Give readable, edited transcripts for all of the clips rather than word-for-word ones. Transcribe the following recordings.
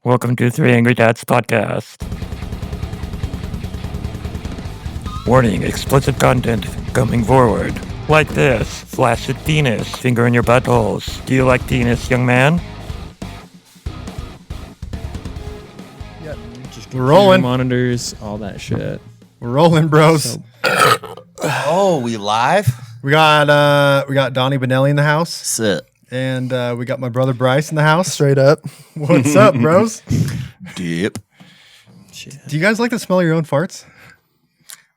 Welcome to Three Angry Dads Podcast. Warning, explicit content coming forward. Like this, flaccid penis, finger in your buttholes. Do you like penis, young man? We're rolling. Monitors, all that shit. We're rolling, bros. Oh, we live? We got Donnie Benelli in the house, Sit. and we got my brother Bryce in the house. Straight up. What's up, bros? Dip. Do you guys like the smell of your own farts?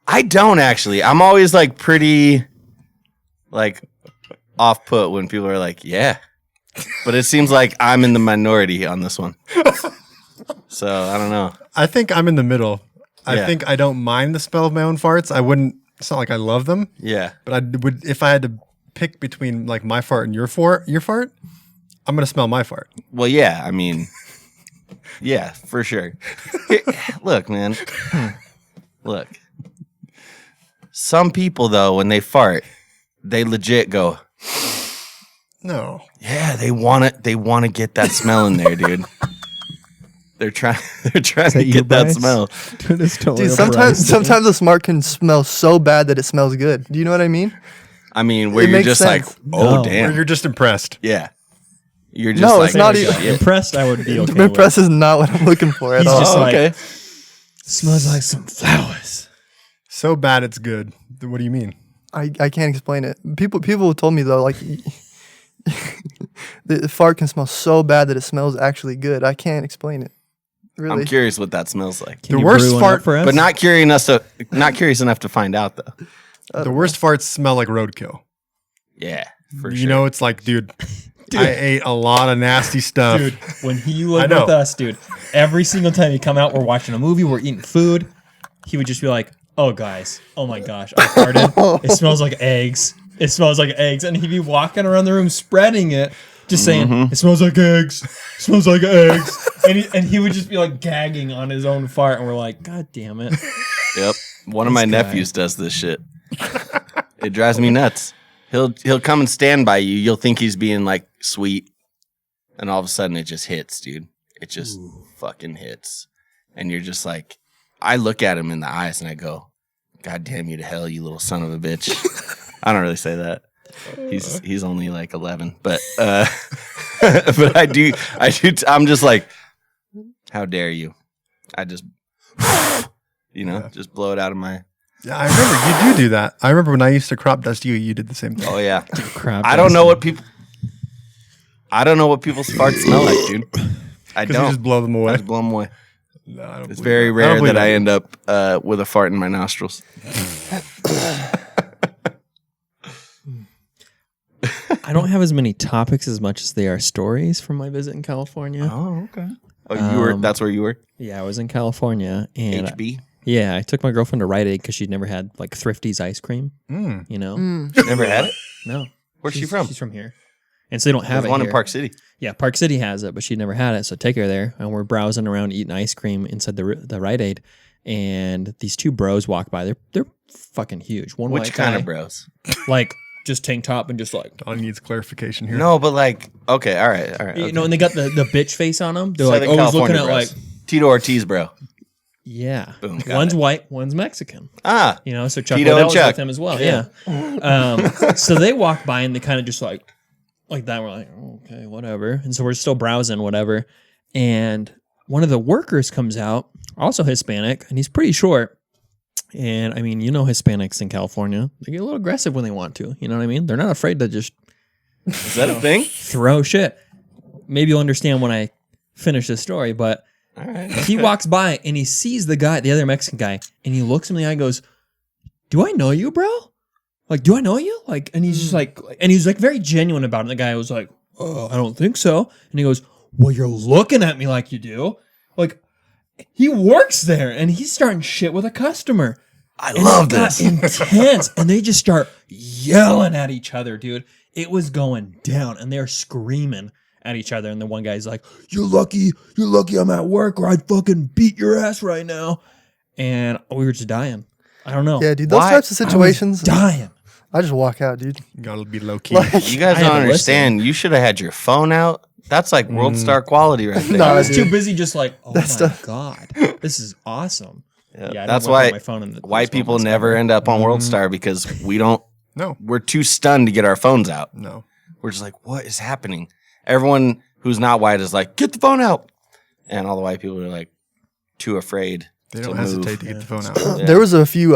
I don't actually. I'm always like pretty like off put when people are like, yeah. But it seems like I'm in the minority on this one. So I don't know. I think I'm in the middle. I Yeah. think I don't mind the smell of my own farts. I wouldn't. It's not like I love them, Yeah. but I would if I had to pick between like my fart and your fart. I'm gonna smell my fart. Well, yeah. I mean, yeah, for sure. Here, look, man. Look. Some people though, when they fart, they legit go, No, yeah, they want it. They want to get that smell in there, dude. They're trying to get that smell. Dude, sometimes the smart can smell so bad that it smells good. Do you know what I mean? I mean, where It you're makes just sense. like, oh No. or damn, you're just impressed. yeah. You're just No, like, it's not oh, even- shit. Impressed, I would be okay. Impress is not what I'm looking for at He's all. just Oh, like- okay. Smells like some flowers. So bad it's good. What do you mean? I can't explain it. People have told me though, like the fart can smell so bad that it smells actually good. I can't explain it. Really. I'm curious what that smells like, Can The you worst brew one fart- up for us? but not curious enough to find out though. The worst farts smell like roadkill. Yeah, for You sure. know, it's like, dude, I ate a lot of nasty stuff. Dude, when he I lived know. with us, dude, every single time he'd come out, we're watching a movie, we're eating food, he would just be like, oh, guys, oh my gosh, I farted. It smells like eggs. It smells like eggs. And he'd be walking around the room spreading it, just saying, it smells like eggs. It smells like eggs. And he would just be like gagging on his own fart. And we're like, God damn it. Yep. One of my This guy. nephews does this shit. It drives me nuts. He'll come and stand by you. You'll think he's being like sweet, and all of a sudden it just hits, dude. It just fucking hits, and you're just like, I look at him in the eyes and I go, God damn you to hell, you little son of a bitch. I don't really say that. He's only like 11, but but I do. I'm just like, how dare you? I just, just blow it out of my. Yeah, I remember you do that. I remember when I used to crop dust you, you did the same thing. Oh yeah. Crap. I don't know what people's farts smell like, dude. I Because you don't. just blow them I away. just blow them away. No, I don't It's believe very that. I rare don't believe that I end up with a fart in my nostrils. I don't have as many topics as much as they are stories from my visit in California. Oh, okay. Oh, you were. That's where you were. Yeah, I was in California. And HB. yeah, I took my girlfriend to Rite Aid because she'd never had like Thrifty's ice cream. Mm. You know? Never had it. No. Where's she She's- from? She's from here. And so they don't have There's it one here. in Park City. Yeah, Park City has it, but she'd never had it. So I take her there, and we're browsing around eating ice cream inside the Rite Aid. And these two bros walk by. They're fucking huge. One Which white kind guy, of bros? like just tank top and just like, Don needs clarification here. No, but like, okay, all right. you know, and they got the bitch face on them. They're Southern like always looking California at bros. like, Tito Ortiz, bro. yeah, Boom, got one's it. white, one's Mexican. Ah, You know, so Chuck Tito Liddell and was Chuck. with him as well. Yeah. So they walk by and they kind of just like that. We're like, okay, whatever. And so we're still browsing, whatever. And one of the workers comes out, also Hispanic, and he's pretty short. And I mean, you know, Hispanics in California, they get a little aggressive when they want to. You know what I mean? They're not afraid to just is that a thing? throw shit. Maybe you'll understand when I finish this story, but All right. he walks by and he sees the other Mexican guy, and he looks him in the eye and goes, do I know you, bro? Like, do I know you? Like, and he's just like, and he's like very genuine about it. And the guy was like, oh, I don't think so. And he goes, well, you're looking at me like you do. Like, he works there and he's starting shit with a customer. I And love it got this. intense. And they just start yelling at each other, dude. It was going down and they're screaming at each other. And the one guy's like, you're lucky I'm at work or I'd fucking beat your ass right now. And we were just dying. I don't know. Yeah, dude, those Why- types of situations, Dying. I just walk out, dude. You gotta be low key. You guys I had don't to understand. You should have had your phone out, That's like World Star quality right there. Nah, I was dude. too busy just like, oh That's my the- god, this is awesome. Yeah, I don't that's whip out why my phone in the- white those people moments never ever. end up on World Star because No, we're too stunned to get our phones out. no. We're just like, what is happening? Everyone who's not white is like, get the phone out. And all the white people are like, too afraid. They to don't move. hesitate to get the phone out. Yeah. There was a few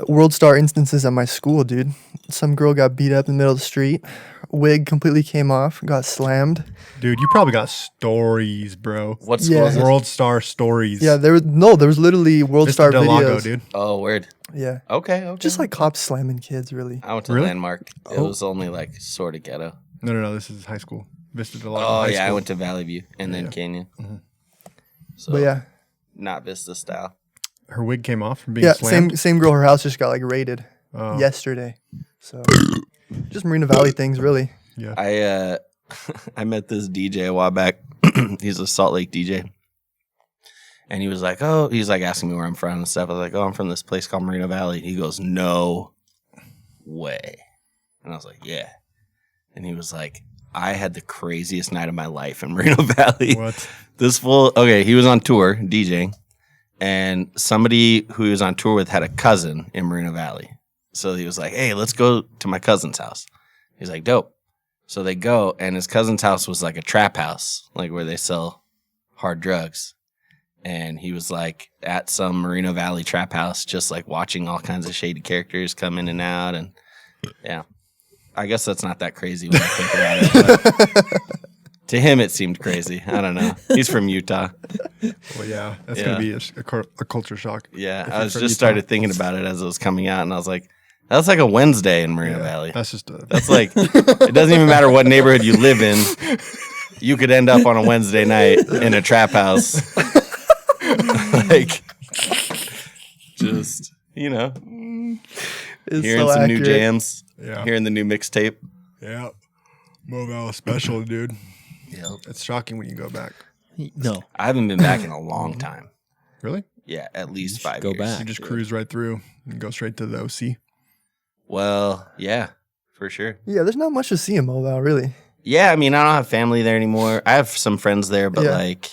World Star instances at my school, dude. Some girl got beat up in the middle of the street. Wig completely came off, got slammed. Dude, you probably got stories, bro. What school Yeah. is it? World Star stories. Yeah, there was literally World Vista Star del Lago, videos. dude. Oh, word. Yeah, Okay. just like cops slamming kids, really. I went to Really? Landmark. It was only like sort of ghetto. No. This is high school. Vista del Lago. Oh, high yeah. I school. went to Valley View and then Canyon. So, But yeah, not Vista style. Her wig came off from being yeah, slammed. same girl. Her house just got like raided Oh, yesterday. So just Marina Valley things, really. yeah. I met this DJ a while back. He's a Salt Lake DJ. And he was like, oh, he's like asking me where I'm from and stuff. I was like, oh, I'm from this place called Marina Valley. He goes, no way. And I was like, yeah. And he was like, I had the craziest night of my life in Moreno Valley. What? This fool, okay, he was on tour DJing, and somebody who he was on tour with had a cousin in Moreno Valley. So he was like, hey, let's go to my cousin's house. He's like, dope. So they go, and his cousin's house was like a trap house, like where they sell hard drugs. And he was like at some Moreno Valley trap house, just like watching all kinds of shady characters come in and out. And yeah, I guess that's not that crazy when I think about it. But to him, it seemed crazy. I don't know. He's from Utah. Well, yeah. That's Yeah. going to be a culture shock. Yeah, If I you're was from just Utah. started thinking about it as it was coming out, and I was like, that's like a Wednesday in Moreno Valley. That's just That's like, it doesn't even matter what neighborhood you live in. You could end up on a Wednesday night in a trap house. Like, just, you know, It's hearing so some new accurate. jams, Yeah. hearing the new mixtape. Yeah. Mobile special, dude. Yep. It's shocking when you go back. No, I haven't been back in a long time. Really? Yeah, at least 5 go years. back. You just cruise right through and go straight to the OC. Well, yeah, for sure. Yeah, there's not much to see in Mobile, really. Yeah, I mean, I don't have family there anymore. I have some friends there, but Yeah. like,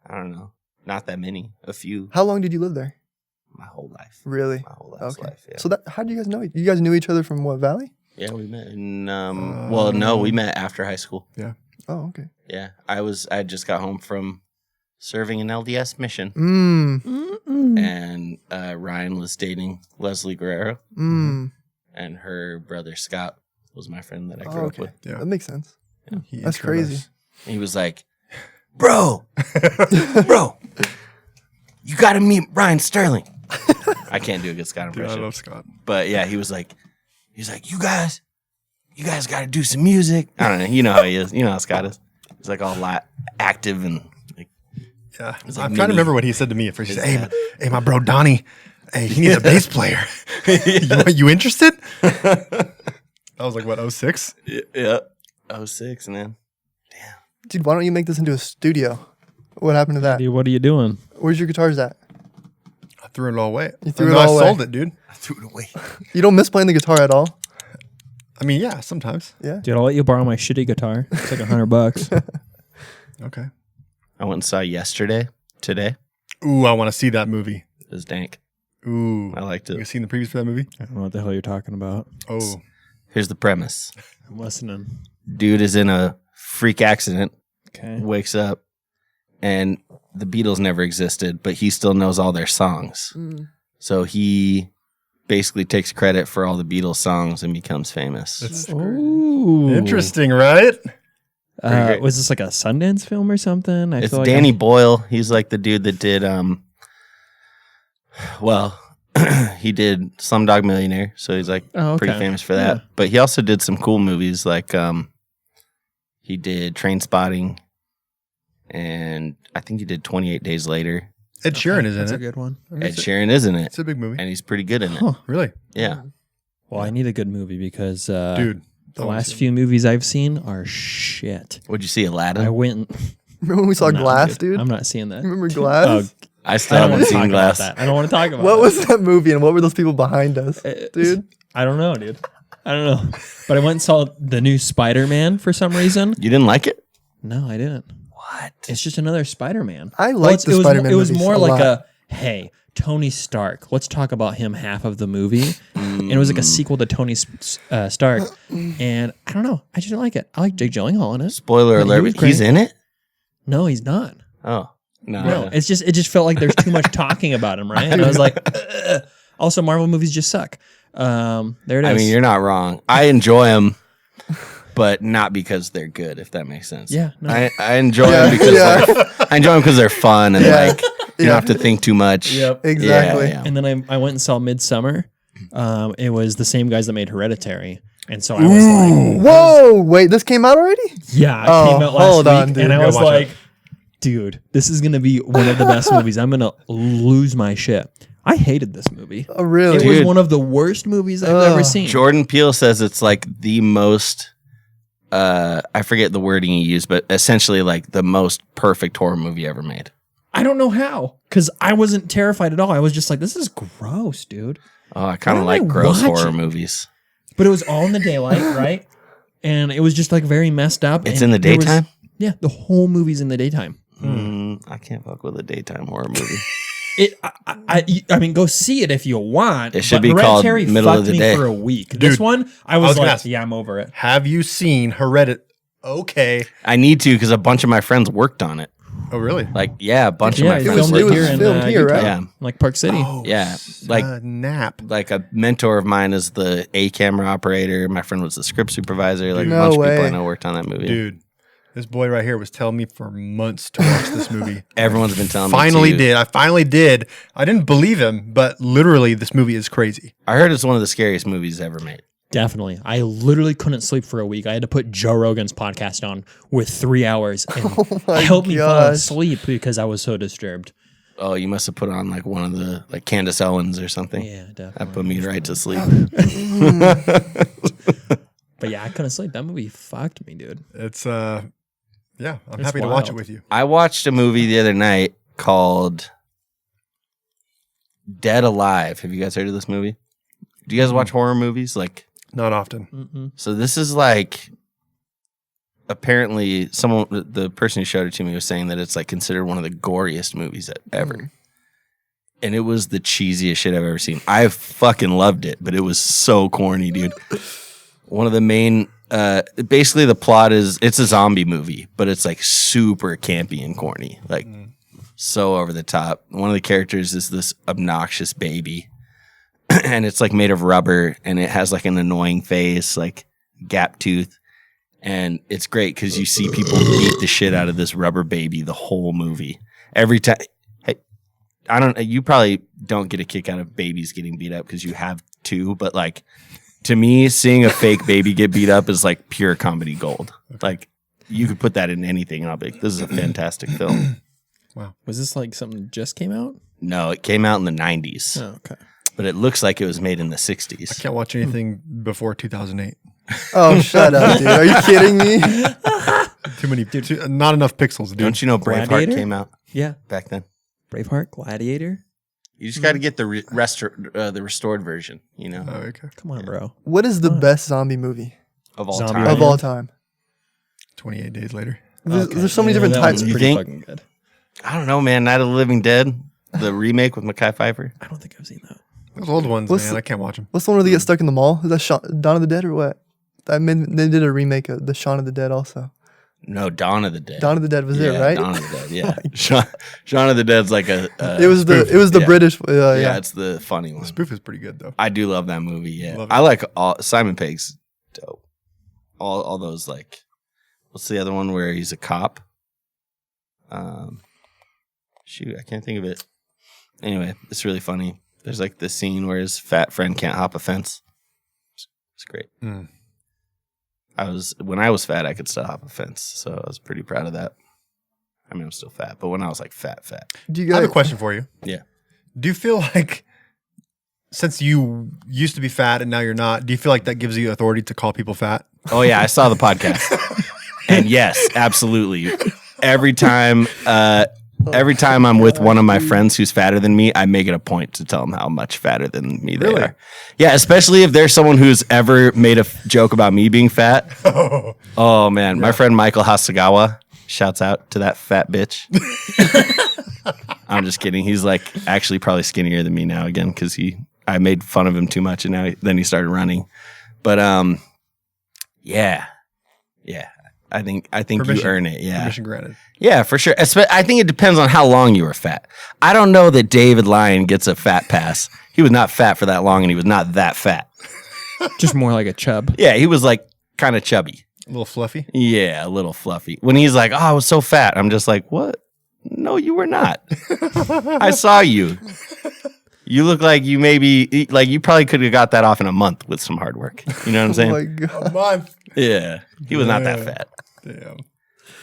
I don't know, not that many. A few. How long did you live there? My whole life. Really? My whole life's Okay. life. Yeah. So that how do you guys know? You guys knew each other from what valley? Yeah, we met in. Well, no, we met after high school. Oh, okay. Yeah, I just got home from serving an LDS mission, and Ryan was dating Leslie Guerrero, and her brother Scott was my friend that I grew Oh, up okay. with. Yeah. That makes sense. He That's introed crazy. us. And he was like, "Bro, bro, you got to meet Ryan Sterling." I can't do a good Scott Dude, I impression. love Scott. But yeah, he's like, you guys got to do some music. I don't know. You know how he is. You know how Scott is. He's like all active and like, Yeah. like I'm trying Mimi. to remember what he said to me at first. He His said, dad. hey, my bro Donnie, hey, he needs a bass player. you interested? That was like, what, 06? yeah, 06, man. Dude, why don't you make this into a studio? What happened to that? dude, what are you doing? Where's your guitars at? I threw it all away. You threw No, it all I away. sold it, dude. I threw it away. You don't miss playing the guitar at all? I mean, yeah, sometimes. Yeah. Dude, I'll let you borrow my shitty guitar. It's like $100. Okay. I went and saw today. Ooh, I want to see that movie. It was dank. Ooh. I liked You it. seen the previews for that movie? I don't know what the hell you're talking about. Oh. Here's the premise. I'm listening. Dude is in a freak accident, Okay. wakes up, and the Beatles never existed, but he still knows all their songs. So he basically takes credit for all the Beatles songs and becomes famous. That's Ooh. interesting, right? great. Was this like a Sundance film or something? It's feel like Danny Boyle. He's like the dude that did well, he did Slumdog Millionaire, so he's like Oh, okay. pretty famous for that. Yeah. But he also did some cool movies like he did Train Spotting, and I think he did 28 Days Later. Ed Sheeran is in That's a it. good one. I mean, Ed Sheeran is in it, It's a big movie. and he's pretty good in it. Huh. Really? Yeah. Well, I need a good movie because Dude. the last few movies I've seen are shit. What'd you see, Aladdin? I went. Remember when we saw No, Glass, dude? I'm not seeing that. Remember Glass? I still I don't want haven't to talk seen Glass. about that. I don't want to talk about What that. was that movie and what were those people behind us? Dude? I don't know, dude. I don't know. But I went and saw the new Spider-Man for some reason. You didn't like it? No, I didn't. What? It's just another Spider-Man. I liked the Spider-Man It was movies more a like lot. hey, Tony Stark. Let's talk about him half of the movie. And it was like a sequel to Tony Stark. And I don't know. I just didn't like it. I like Jake Gyllenhaal in it. Spoiler Yeah, he alert, was he's great. in it? No, he's not. Oh. No. No, it just felt like there's too much talking about him, right? And I was like, ugh. Also, Marvel movies just suck. There it is. I mean, you're not wrong. I enjoy them, but not because they're good, if that makes sense. Yeah, no. I enjoy them because I enjoy them because they're fun and like you don't have to think too much. Yep. Exactly. Yeah. And then I went and saw Midsummer. It was the same guys that made Hereditary, and so I was like, Whoa! Wait, this came out already? yeah, it Oh, came out last hold week, on, dude. and I Gotta was watch like, dude, this is gonna be one of the best movies. I'm gonna lose my shit. I hated this movie. Oh, really? It was Dude. one of the worst movies I've ever seen. Jordan Peele says it's like the most I forget the wording he used, but essentially like the most perfect horror movie ever made. I don't know how, because I wasn't terrified at all. I was just like, this is gross, dude. Oh, I kind of What am like I gross watching? horror movies. But it was all in the daylight, right? And it was just like very messed up. It's and in the there was- daytime? yeah, the whole movie's in the daytime. I can't fuck with a daytime horror movie. I mean, go see it if you want. It should but be called Hereditary Middle of fucked the me Day. for a week. This Dude, one, I I was was gonna like, ask. yeah, I'm over it. Have you seen Hereditary? Okay. I need to because a bunch of my friends worked on it. Oh, really? Like, yeah, a bunch Yeah, of my it friends was worked filmed here on in filmed here, Utah, right? Yeah. like Park City. Oh, Yeah, like- nap. Like a mentor of mine is the A camera operator. My friend was the script supervisor. Like No a bunch of people way. I know worked on that movie. Dude, this boy right here was telling me for months to watch this movie. Everyone's been telling me Finally too. did. I finally did. I didn't believe him, but literally, this movie is crazy. I heard it's one of the scariest movies ever made. Definitely. I literally couldn't sleep for a week. I had to put Joe Rogan's podcast on with 3 hours and my help me fall gosh. asleep because I was so disturbed. Oh, you must have put on like one of the like Candace Owens or something. Yeah, That definitely. put me right to sleep. But yeah, I couldn't sleep. That movie fucked me, dude. It's yeah. I'm It's happy to watch it wild. with you. I watched a movie the other night called Dead Alive. Have you guys heard of this movie? Do you guys watch horror movies? Like, Not often. Mm-mm. so this is like apparently someone, the person who showed it to me was saying that it's like considered one of the goriest movies ever. And it was the cheesiest shit I've ever seen. I fucking loved it, but it was so corny, dude. One of the main, basically the plot is it's a zombie movie, but it's like super campy and corny, like so over the top. One of the characters is this obnoxious baby, and it's like made of rubber, and it has like an annoying face, like gap tooth, and it's great because you see people beat the shit out of this rubber baby the whole movie. Every time, hey, I don't. You probably don't get a kick out of babies getting beat up because you have two, but like. To me, seeing a fake baby get beat up is like pure comedy gold. Like you could put that in anything, and I'll be like, "This is a fantastic film." Was this like something that just came out? No, it came out in the '90s, Oh, okay. but it looks like it was made in the I '60s. can't watch anything before 2008. Oh, shut up, dude. Are you kidding me? Too many. Not enough pixels, dude. Don't you know Braveheart Gladiator? came out Yeah. back then? Braveheart, Gladiator. You just got to get the the restored version, you know, Oh, okay. Come on, bro. What is the best zombie movie of all Zombie time. Land. of all time? 28 days later. There's so many different that types. one's You pretty think? fucking good. I don't know, man. Night of the Living Dead, the remake with Mekhi Phifer. I don't think I've seen that. Those old ones, What's man. the- I can't watch them. What's the one where they get stuck in the mall? Is that Dawn of the Dead or what? They did a remake of the Shaun of the Dead also. No, Dawn of the Dead. Dawn of the Dead was yeah, it, right? Dawn of the Dead. Yeah, Shaun of the Dead's like a. It was the yeah. British. yeah, Yeah. it's the funny one. The spoof is pretty good, though. I do love that movie. Yeah, Love it. I like all Simon Pegg's dope. All those like, what's the other one where he's a cop? Shoot, I can't think of it. Anyway, it's really funny. There's like this scene where his fat friend can't hop a fence. It's great. Mm. When I was fat, I could still hop a fence, so I was pretty proud of that. I mean, I'm still fat, but when I was like fat. Do you I have guys? a question for you. Yeah. Do you feel like, since you used to be fat and now you're not, do you feel like that gives you authority to call people fat? Oh yeah, I saw the podcast, and yes, absolutely. Every time I'm with one of my friends who's fatter than me, I make it a point to tell them how much fatter than me they Really? are. Yeah, especially if there's someone who's ever made a joke about me being fat. Oh man, my friend Michael Hasagawa, Shouts out to that fat bitch. I'm just kidding. He's like actually probably skinnier than me now again because I made fun of him too much and then he started running. But yeah. I think you earn it. Yeah. Permission granted. Yeah, for sure. I think it depends on how long you were fat. I don't know that David Lyon gets a fat pass. He was not fat for that long and he was not that fat. Just more like a chub. Yeah, he was like kind of chubby. A little fluffy. Yeah, a little fluffy. When he's like, "Oh, I was so fat," I'm just like, "What? No, you were not. I saw you. You look like you probably could have got that off in a month with some hard work. You know what I'm Oh saying? my god. A month. Yeah, he was not that Yeah. fat. Damn.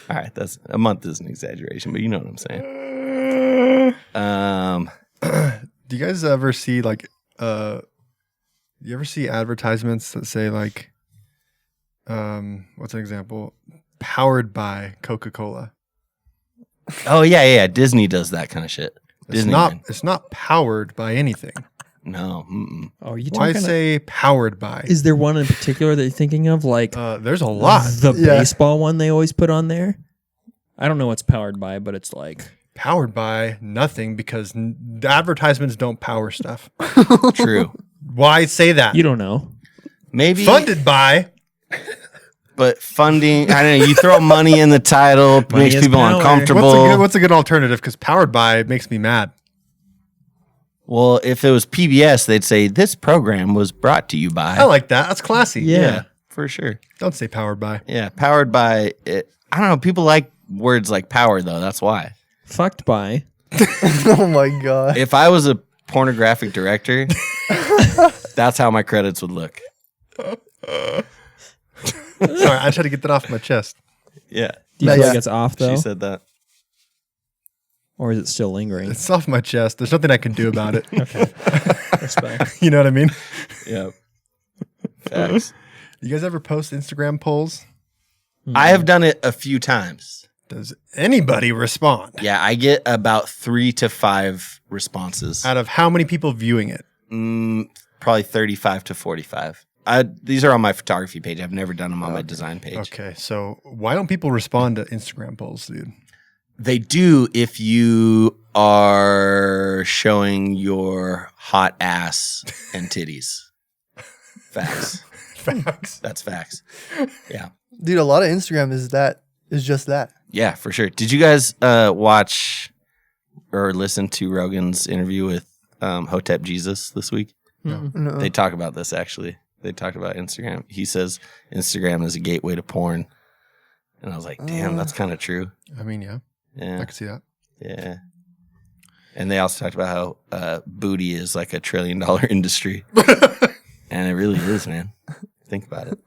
All right, that's a month is an exaggeration, but you know what I'm saying. Do you guys ever see like you ever see advertisements that say like what's an example? Powered by Coca-Cola. Oh yeah. Disney does that kind of shit. Disneyland. It's not powered by anything. No. Mm-mm. Oh, you Why talking? say powered by? Is there one in particular that you're thinking of? Like There's a lot. the Yeah. baseball one they always put on there? I don't know what's powered by, but it's like Powered by nothing because the advertisements don't power stuff. True. Why say that? you don't know. Maybe Funded by. but funding. I don't know. You throw money in the title, Money makes is people power. uncomfortable. What's a good alternative? Because powered by makes me mad. Well, if it was PBS, they'd say this program was brought to you by. I like that. That's classy. Yeah. for sure. Don't say powered by. Yeah, powered by it. I don't know. People like words like power, though. That's why. Fucked by. Oh my god. If I was a pornographic director, that's how my credits would look. Sorry, I tried to get that off my chest. Yeah, Do you No, feel yeah. like it's off though? she said that. Or is it still lingering? It's off my chest. There's nothing I can do about it. Respect. You know what I mean? Yeah. Facts. You guys ever post Instagram polls? I have done it a few times. Does anybody respond? Yeah, I get about 3 to 5 responses. Out of how many people viewing it? Probably 35 to 45. These are on my photography page. I've never done them on my design page. Okay, so why don't people respond to Instagram polls, dude? They do if you are showing your hot ass and titties. Facts. Facts. That's facts. Yeah. Dude, a lot of Instagram is just that. Yeah, for sure. Did you guys watch or listen to Rogan's interview with Hotep Jesus this week? No. They talk about this actually. They talked about Instagram. He says Instagram is a gateway to porn. And I was like, damn, that's kind of true. I mean, yeah, I Yeah. can see that. Yeah. And they also talked about how booty is like $1 trillion industry. And it really is, man. Think about it.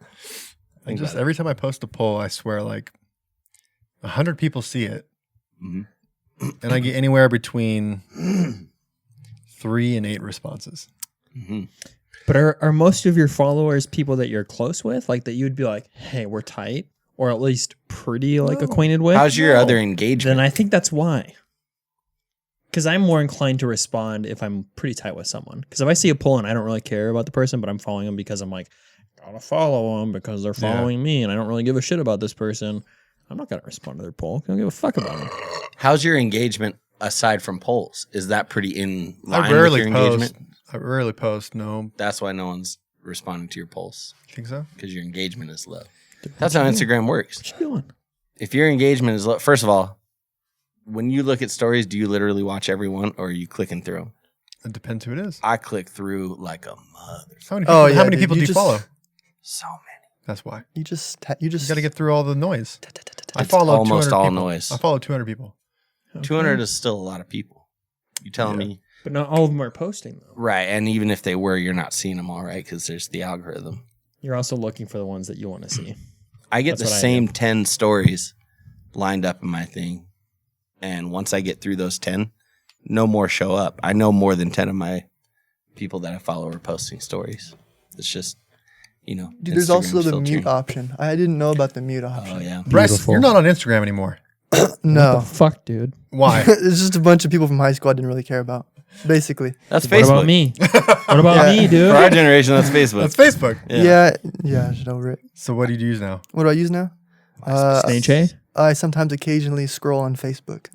I just every time I post a poll, I swear like 100 people see it, Mhm. and I get anywhere between 3 and 8 responses. Mhm. But are most of your followers people that you're close with? Like that you would be like, hey, we're tight? Or at least pretty like acquainted with? How's your No. other engagement? Then I think that's why. Because I'm more inclined to respond if I'm pretty tight with someone. Because if I see a poll and I don't really care about the person, but I'm following them because I'm like, gotta follow them because they're following me and I don't really give a shit about this person, I'm not gonna respond to their poll. I don't give a fuck about them. How's your engagement aside from polls? Is that pretty in line I with rarely your post. engagement? I rarely post. No, That's why no one's responding to your polls think so. because your engagement is low. That's how Instagram works. What you doing? If your engagement is low, first of all, when you look at stories, do you literally watch every one or are you clicking through them? It depends who it is. I click through like a mother. How many people, Oh, yeah, how many dude, people you do you just- follow? So many. That's why. You just You got to get through all the noise. I It's follow almost 200 all people. noise. I follow 200 people. 200 is still a lot of people. You telling Yeah. me? But not all of them are posting though. Right. And even if they were, you're not seeing them all, right? Because there's the algorithm. You're also looking for the ones that you want to see. I get That's the what I same 10 stories lined up in my thing. And once I get through those 10, no more show up. I know more than 10 of my people that I follow are posting stories. It's just, you know. Dude, there's also Instagram's the filtering. mute option. I didn't know about the mute option. Oh, yeah. Bryce, Beautiful. you're not on Instagram anymore. What the No. fuck, dude? Why? It's just a bunch of people from high school I didn't really care about. Basically. That's What Facebook. about me? What about Yeah. me, dude? For our generation, that's Facebook. That's Facebook. Yeah. Yeah, I should over it. So what do you use now? What do I use now? Snake Chay? I sometimes occasionally scroll on Facebook.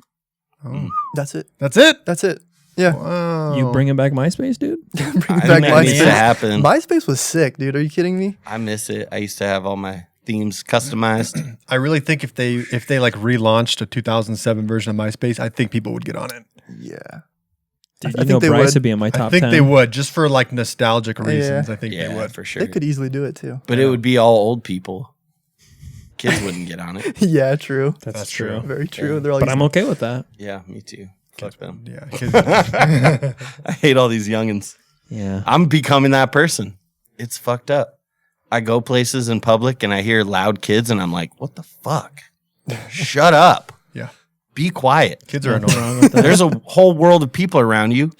Oh. That's it. That's it. That's it. Yeah. Wow. You bringing back MySpace, dude? Bring I back think that needs to MySpace. happen. MySpace was sick, dude. Are you kidding me? I miss it. I used to have all my themes customized. I really think if they like relaunched a 2007 version of MySpace, I think people would get on it. Yeah. Dude, I you think know they Bryce would. would be in my top I think 10. they would just for like nostalgic reasons. I think they Yeah, would. for sure. They could easily do it too. But it would be all old people. Kids wouldn't get on it. Yeah, true. That's true. Very true. Yeah. They're all But I'm okay with that. Yeah, me too. Fuck them. Yeah. I hate all these youngins. Yeah. I'm becoming that person. It's fucked up. I go places in public and I hear loud kids and I'm like, what the fuck? Shut up. Yeah. Be quiet. Kids are Nothing annoying. wrong with that. There's a whole world of people around you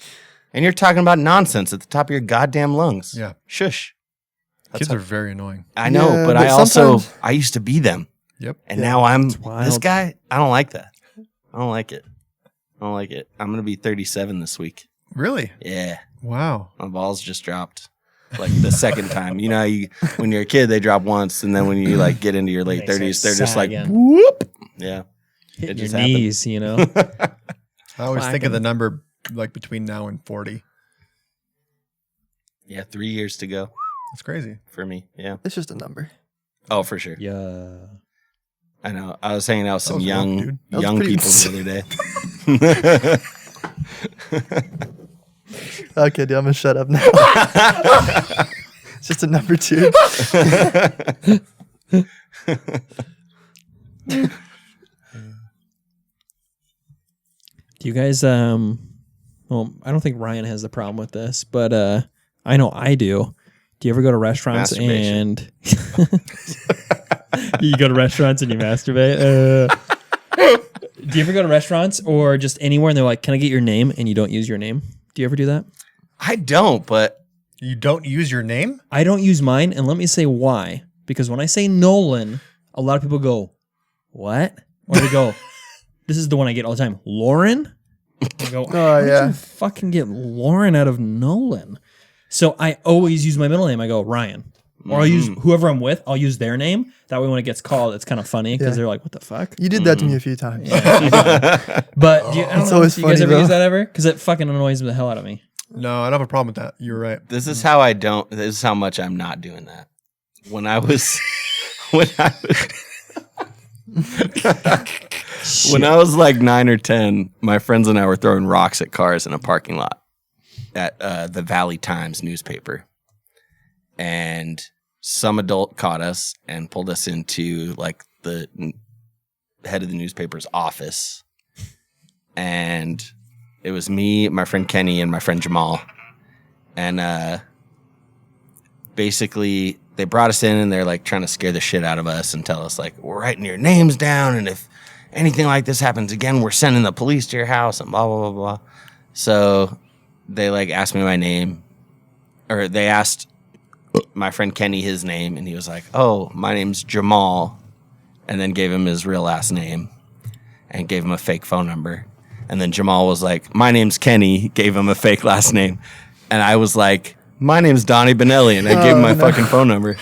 and you're talking about nonsense at the top of your goddamn lungs. Yeah. Shush. Kids are very annoying. I know, Yeah, but but I also, sometimes- I used to be them. Yep. And now I'm wild. this guy. I don't like that. I don't like it. I don't like it. I'm going to be 37 this week. Really? Yeah. Wow. My balls just dropped like the second time. You know, when you're a kid, they drop once. And then when you like get into your late They 30s, start they're just like, sagging. whoop. Yeah. Hit It your just happened. knees, you know? I always think of Clacking. the number like between now and 40. Yeah. 3 years to go That's crazy. for me. Yeah. It's just a number. Oh, for sure. Yeah. I know. I was hanging out with some was rough, dude. dude. That was young pretty people the other day. Okay, dude, I'm gonna shut up now. It's just a number 2. Do you guys well, I don't think Ryan has the problem with this, but I know I do. Do you ever go to restaurants Masturbation. and you go to restaurants and you masturbate? Do you ever go to restaurants or just anywhere and they're like, "Can I get your name?" and you don't use your name? Do you ever do that? I don't, but You don't use your name? I don't use mine, and let me say why. Because when I say Nolan, a lot of people go, "What?" Or they go, "This is the one I get all the time, Lauren." I go, Oh, "How did yeah. you fucking get Lauren out of Nolan?" So I always use my middle name. I go Ryan, or I'll use whoever I'm with. I'll use their name. That way, when it gets called, it's kind of funny because Yeah. they're like, "What the fuck?" You did that to me a few times. But do you, I don't It's know. always Do you guys funny, ever use though. that ever? Because it fucking annoys the hell out of me. No, I don't have a problem with that. You're right. this is how I don't. This is how much I'm not doing that. When I was, when I was like 9 or 10, my friends and I were throwing rocks at cars in a parking lot at the Valley Times newspaper, and some adult caught us and pulled us into like the head of the newspaper's office, and it was me, my friend Kenny, and my friend Jamal. And basically, they brought us in and they're like trying to scare the shit out of us and tell us like, we're writing your names down, and if anything like this happens again, we're sending the police to your house and blah, blah, blah, blah. So they like asked me my name, or they asked my friend Kenny his name, and he was like, "Oh, my name's Jamal," and then gave him his real last name and gave him a fake phone number. And then Jamal was like, "My name's Kenny," gave him a fake last name. And I was like, "My name's Donnie Benelli," and I gave him my fucking phone number.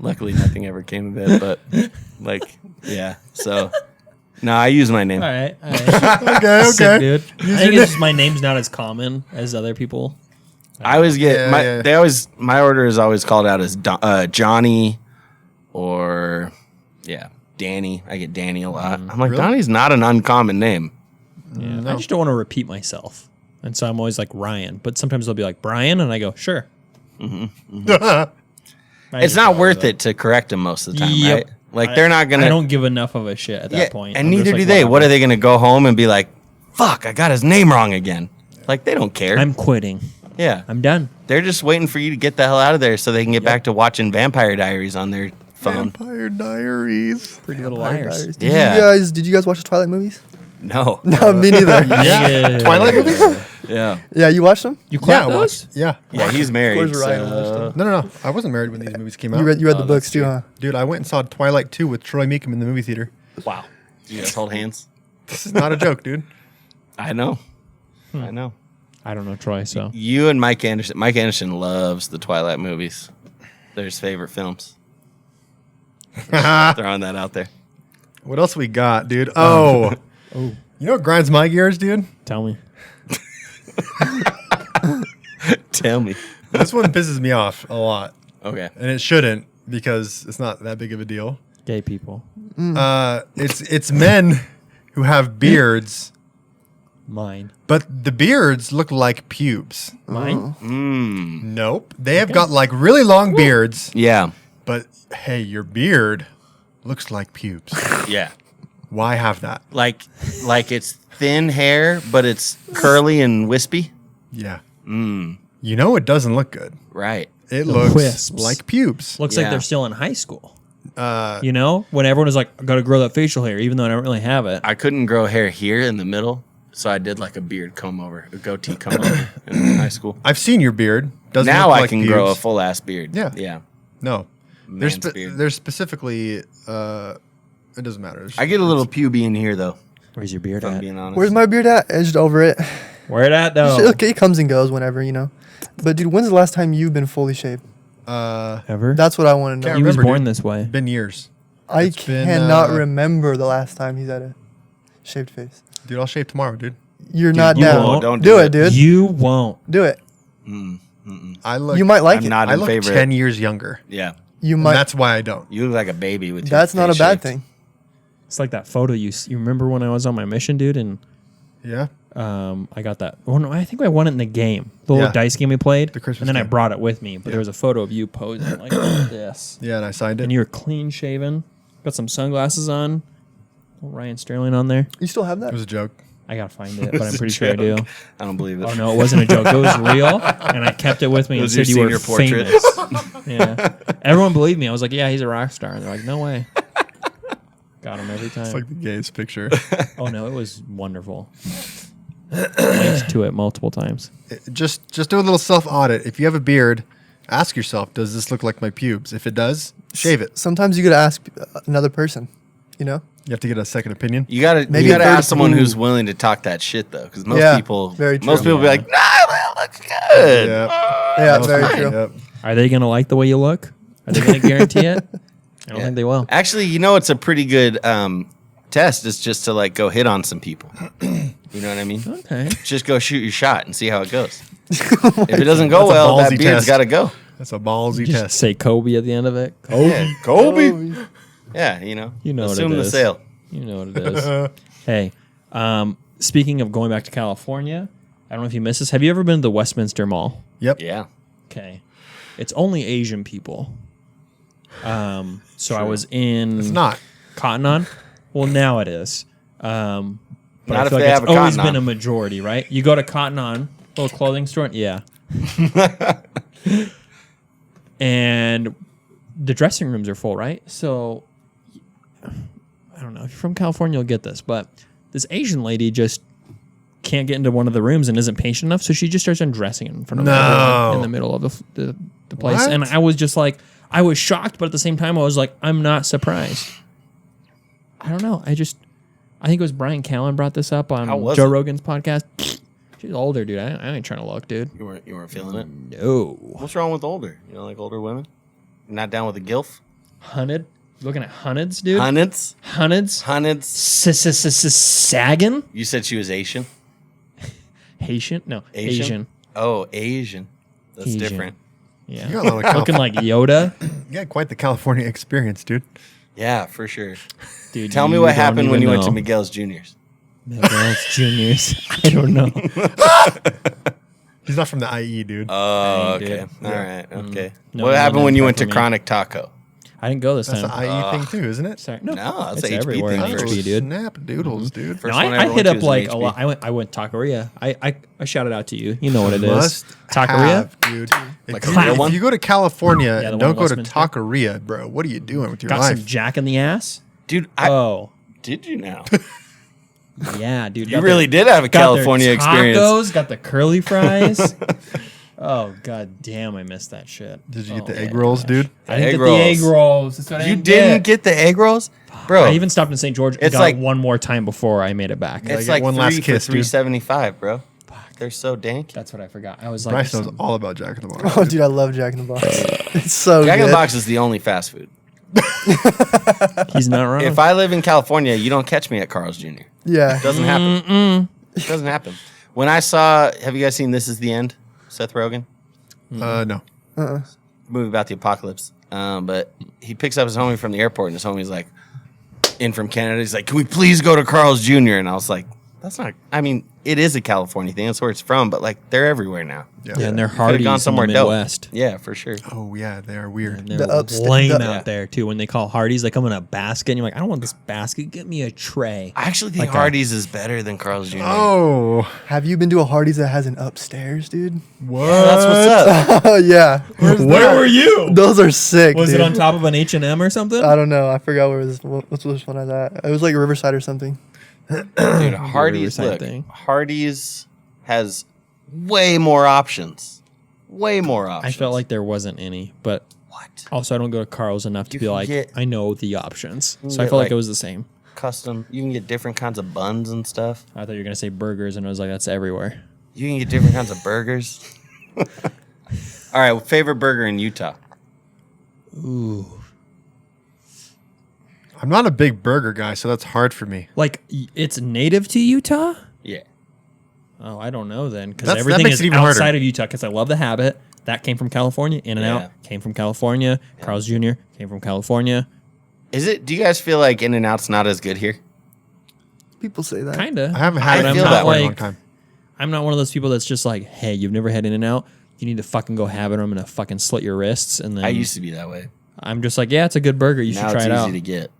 Luckily, nothing ever came of it, but like, yeah. So, no, I use my name. All right. All right. Okay, Sick, okay. dude. I think it's just my name's not as common as other people. I always get Yeah, yeah. my order is always called out as Johnny or Danny. I get Danny a lot. I'm like, Really? Donnie's not an uncommon name. Yeah, I just don't want to repeat myself. And so I'm always like Ryan. But sometimes they'll be like, Brian, and I go, sure. It's not worth it to correct them most of the time, Yep. right? Like they're not gonna. I don't give enough of a shit at that point. and I'm neither just do like, they. What whatever. are they gonna go home and be like? Fuck! I got his name wrong again. Like they don't care. I'm quitting. yeah, I'm done. they're just waiting for you to get the hell out of there so they can get back to watching Vampire Diaries on their phone. Vampire Diaries. Pretty little Vampire liars. Diaries. Yeah. Did you guys watch the Twilight movies? No. No, me neither. Yeah. Twilight movies? Yeah. Yeah, you watched them? You Yeah, clap I those? watched. Yeah. Yeah, he's married. Of course, Ryan watched So. them. No. I wasn't married when these movies came out. You read the Oh, books that's too, true. huh? Dude, I went and saw Twilight 2 with Troy Meekum in the movie theater. Wow. You guys hold hands? This is not a joke, dude. I know. I know. I don't know Troy, so. You and Mike Anderson. Mike Anderson loves the Twilight movies. They're his favorite films. Throwing that out there. What else we got, dude? Oh. Oh, You know what grinds my gears, dude? tell me. Tell me. This one pisses me off a lot. Okay. And it shouldn't because it's not that big of a deal. Gay people. It's men who have beards, Mine. but the beards look like pubes. Mine? Nope. They have got like really long beards, Yeah. but hey, your beard looks like pubes. Yeah. Why have that? Like it's thin hair, but it's curly and wispy. Yeah. You know it doesn't look good. Right. It looks wisps. like pubes. Looks like Yeah. they're still in high school. You know, when everyone was like, I got to grow that facial hair, even though I don't really have it. I couldn't grow hair here in the middle, so I did like a beard comb over, a goatee comb over in high school. I've seen your beard. Doesn't Now look I like can grow a pubes. full ass beard. Yeah. Yeah. No. Man's beard. There's specifically it doesn't matter. I get a little puby in here though, Where's your beard if I'm at? being honest. Where's my beard at? Edged over it. Where it at, though? Okay, it comes and goes whenever, you know. But dude, when's the last time you've been fully shaved? Ever? That's what I want to know. Can't He was remember, born dude. this way. Been years. I It's been, cannot remember the last time he's had a shaved face. Dude, I'll shave tomorrow, dude. You're not you down. won't. Don't do do it, it. dude. You won't. Do it. I look You might like I'm it. not I in look favor. 10 years younger. Yeah. You And might. that's why I don't. You look like a baby with your That's not a face bad shaved. thing. It's like that photo you remember when I was on my mission, dude, and Yeah. I got that. Oh no, I think I won it in the game, the little Yeah. dice game we played, The Christmas and then I game. brought it with me. But there was a photo of you posing like this, Yeah, and I signed it. and you were clean shaven, got some sunglasses on, little Ryan Sterling on there. You still have It that? was a joke. I gotta find it, but I'm pretty sure I do. I don't believe it. Oh no, it wasn't a joke. It was real, and I kept it with me and was your said you were senior portrait. famous. Yeah, everyone believed me. I was like, yeah, he's a rock star. And they're like, no way. Got him every time. It's like the gayest picture. Oh no, it was wonderful. Linked to it multiple times. just do a little self audit. If you have a beard, ask yourself, does this look like my pubes? If it does, shave it. Sometimes you gotta ask another person. You know? You have to get a second opinion. You gotta Maybe you gotta a third- ask someone Ooh. who's willing to talk that shit though, because most Yeah, people very true. most people be Yeah. like, nah, that looks good. Yeah, very true. Yep. Are they gonna like the way you look? Are they gonna guarantee it? I don't think they will. Actually, you know, it's a pretty good test. Is just to like go hit on some people. You know what I mean? Okay. Just go shoot your shot and see how it goes. If it doesn't go well, ballsy that beard's test. got to go. That's a ballsy Just test. say Kobe at the end of it. Yeah, Kobe. Yeah, you know. You know what assume it the is. sale. You know what it is. Hey, speaking of going back to California, I don't know if you missed this. Have you ever been to the Westminster Mall? Yep. Yeah. Okay. It's only Asian people. So I was in It's not. Cotton On. Well, now it is. But Not I if feel they like have it's a always Cotton been On. a majority, right? You go to Cotton On, little clothing store. Yeah. And the dressing rooms are full, right? So I don't know if you're from California, you'll get this, but this Asian lady just can't get into one of the rooms and isn't patient enough, so she just starts undressing in front of No. everyone in the middle of the place. What? And I was just like, I was shocked, but at the same time, I was like, I'm not surprised. I don't know. I think it was Brian Callen brought this up How on was Joe it? Rogan's podcast. She's older, dude. I ain't trying to look, dude. You weren't feeling it. No. What's wrong with older? You know, like older women. You're not down with a gilf. Hunted. Looking at hunneds, dude. Hunnits. Hunneds. Hunnits. Sagging. You said she was Asian. Haitian? No. Asian? Asian. Oh, Asian. That's Asian. different. Yeah. You got, a lot of Looking like Yoda. you got quite the California experience, dude. Yeah, for sure. Dude, Tell me you what don't happened when you even went to know. Miguel's Juniors. Miguel's Juniors. I don't know. He's not from the IE, dude. Oh, Dang, okay. dude. All right. Okay. No, what no, happened no, when you not went for to me. Chronic Taco? I didn't go this That's time. the IE thing too, isn't it? Sorry. No, No, that's it's a HB everywhere thing in first. HB, dude. Snap doodles, dude. First No, one I ever hit went up to was like an a HB. lot. I went Taqueria. I shouted out to you. You know what it is. Must Taqueria. have, dude. Like If a you, real if one? you go to California Yeah, the and one don't in go to Westminster. Taqueria, bro, what are you doing with your Got life? some Jack in the ass. Dude, Oh, did you now? yeah, dude. You really did have a California their experience. Tacos, got the curly fries. Oh god damn, I missed that shit. Did you get Oh, the my egg rolls, gosh. dude? I didn't Egg get the egg rolls. rolls. That's what I You didn't didn't get the egg rolls, bro. I even stopped in St. George. It's It's got like- it one more time before I made it back. Yeah. it's get like one three last for kiss, dude. $3.75, bro. They're so dank. That's what I forgot. I was like, Bryce there's knows some- all about Jack in the Box. Oh, dude, I love Jack in the Box. It's so Jack in good. the Box is the only fast food. He's not wrong. If I live in California, you don't catch me at Carl's Jr. Yeah. Doesn't happen. It doesn't happen. When I saw, have you guys seen This Is the End? Seth Rogen? No. Movie about the apocalypse. But he picks up his homie from the airport, and his homie's like, in from Canada. He's like, can we please go to Carl's Jr.? And I was like, that's not, I mean, it is a California thing. That's where it's from, but like, they're everywhere now. Yeah. yeah, and they're Could've Hardee's gone in the somewhere dope. Midwest. Yeah, for sure. Oh yeah, they are weird. And they're The lame the- out there too. When they call Hardee's, they come in a basket, and you're like, I don't want this basket. Get me a tray. I actually think Like Hardee's is better than Carl's Jr. Oh, Have you been to a Hardee's that has an upstairs, dude? what? That's what's up. Oh yeah. Where were you? Those are sick. Was dude. it on top of an H&M or something? I don't know. I forgot where this which one I was at. It was like Riverside or something. Dude, Hardee's, Riverside look, thing. Hardee's has way more options. Way more I options. felt like there wasn't any, but what? also I don't go to Carl's enough to You be can like, get- I know the options. can So I get, felt like like- it was the same. Custom. You can get different kinds of buns and stuff. I thought you were going to say burgers, and I was like, that's everywhere. You can get different kinds of burgers. All right, favorite burger in Utah. Ooh. I'm not a big burger guy, so that's hard for me. Like, it's native to Utah? Yeah. Oh, I don't know then, because That everything makes is it even harder. outside of Utah. Because I love the Habit. That came from California. In-N-Out Yeah. came from California. Carl's Jr. came from California. Is it? Do you guys feel like In-N-Out's not as good here? People say that. Kind of. I haven't had I it feel in that a long way. time. I'm not one of those people that's just like, hey, you've never had In-N-Out. You need to fucking go have it, or I'm gonna fucking slit your wrists. And then I used to be that way. I'm just like, yeah, it's a good burger. You Now should it's try it easy out. to get.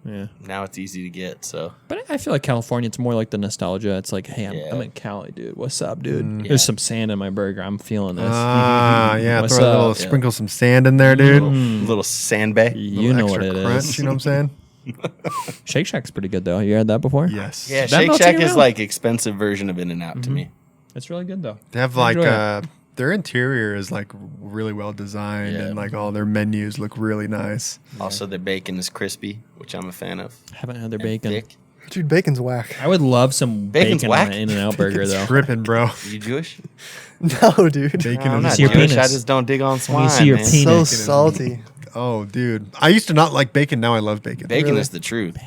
Yeah, Now it's easy to get. So but I feel like California, it's more like the nostalgia. It's like, hey, I'm Yeah. in Cali, dude. What's up, dude? Yeah. There's some sand in my burger. I'm feeling this. Ah, yeah. What's Throw a little, up? Yeah. sprinkle some sand in there, dude. little sand bay. you know what Extra it crunch, is. You know what I'm saying? Shake Shack's pretty good though. You had that before? Yes. Yeah, That Shake melts Shack in your is mouth. like expensive version of In-N-Out to me. It's really good though. They have I like enjoy it. their interior is like really well designed, Yeah. and like all their menus look really nice. Also, the bacon is crispy, which I'm a fan of. Haven't had their And bacon. thick. Dude, bacon's whack. I would love some Bacon's bacon whack. on an In-N-Out burger It's though. tripping, bro. You Jewish? No, dude. Bacon I'm is not see your Jewish. I penis. just don't dig on swine. me see your man. penis. So Penis. salty. Oh, dude. I used to not like bacon. Now I love bacon. Bacon Really? is the truth.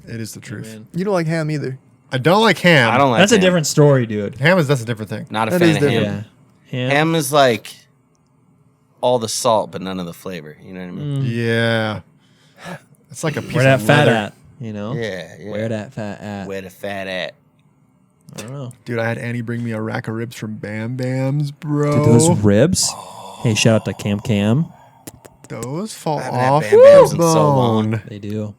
It is the truth. Man. You don't like ham either. I don't like ham. I don't like That's a ham. different story, dude. Ham is that's a different thing. Not a That fan is of ham. different. Yeah. Ham. Ham is like all the salt, but none of the flavor. You know what I mean? Yeah. It's like a piece Where that of fat leather. at? You know? Yeah, yeah. Where that fat at? Where the fat at? I don't know. Dude, I had Annie bring me a rack of ribs from Bam Bam's, bro. Dude, those ribs. Hey, shout out to Cam. Those fall I haven't had off Bam Bams in the so long. bone. They do.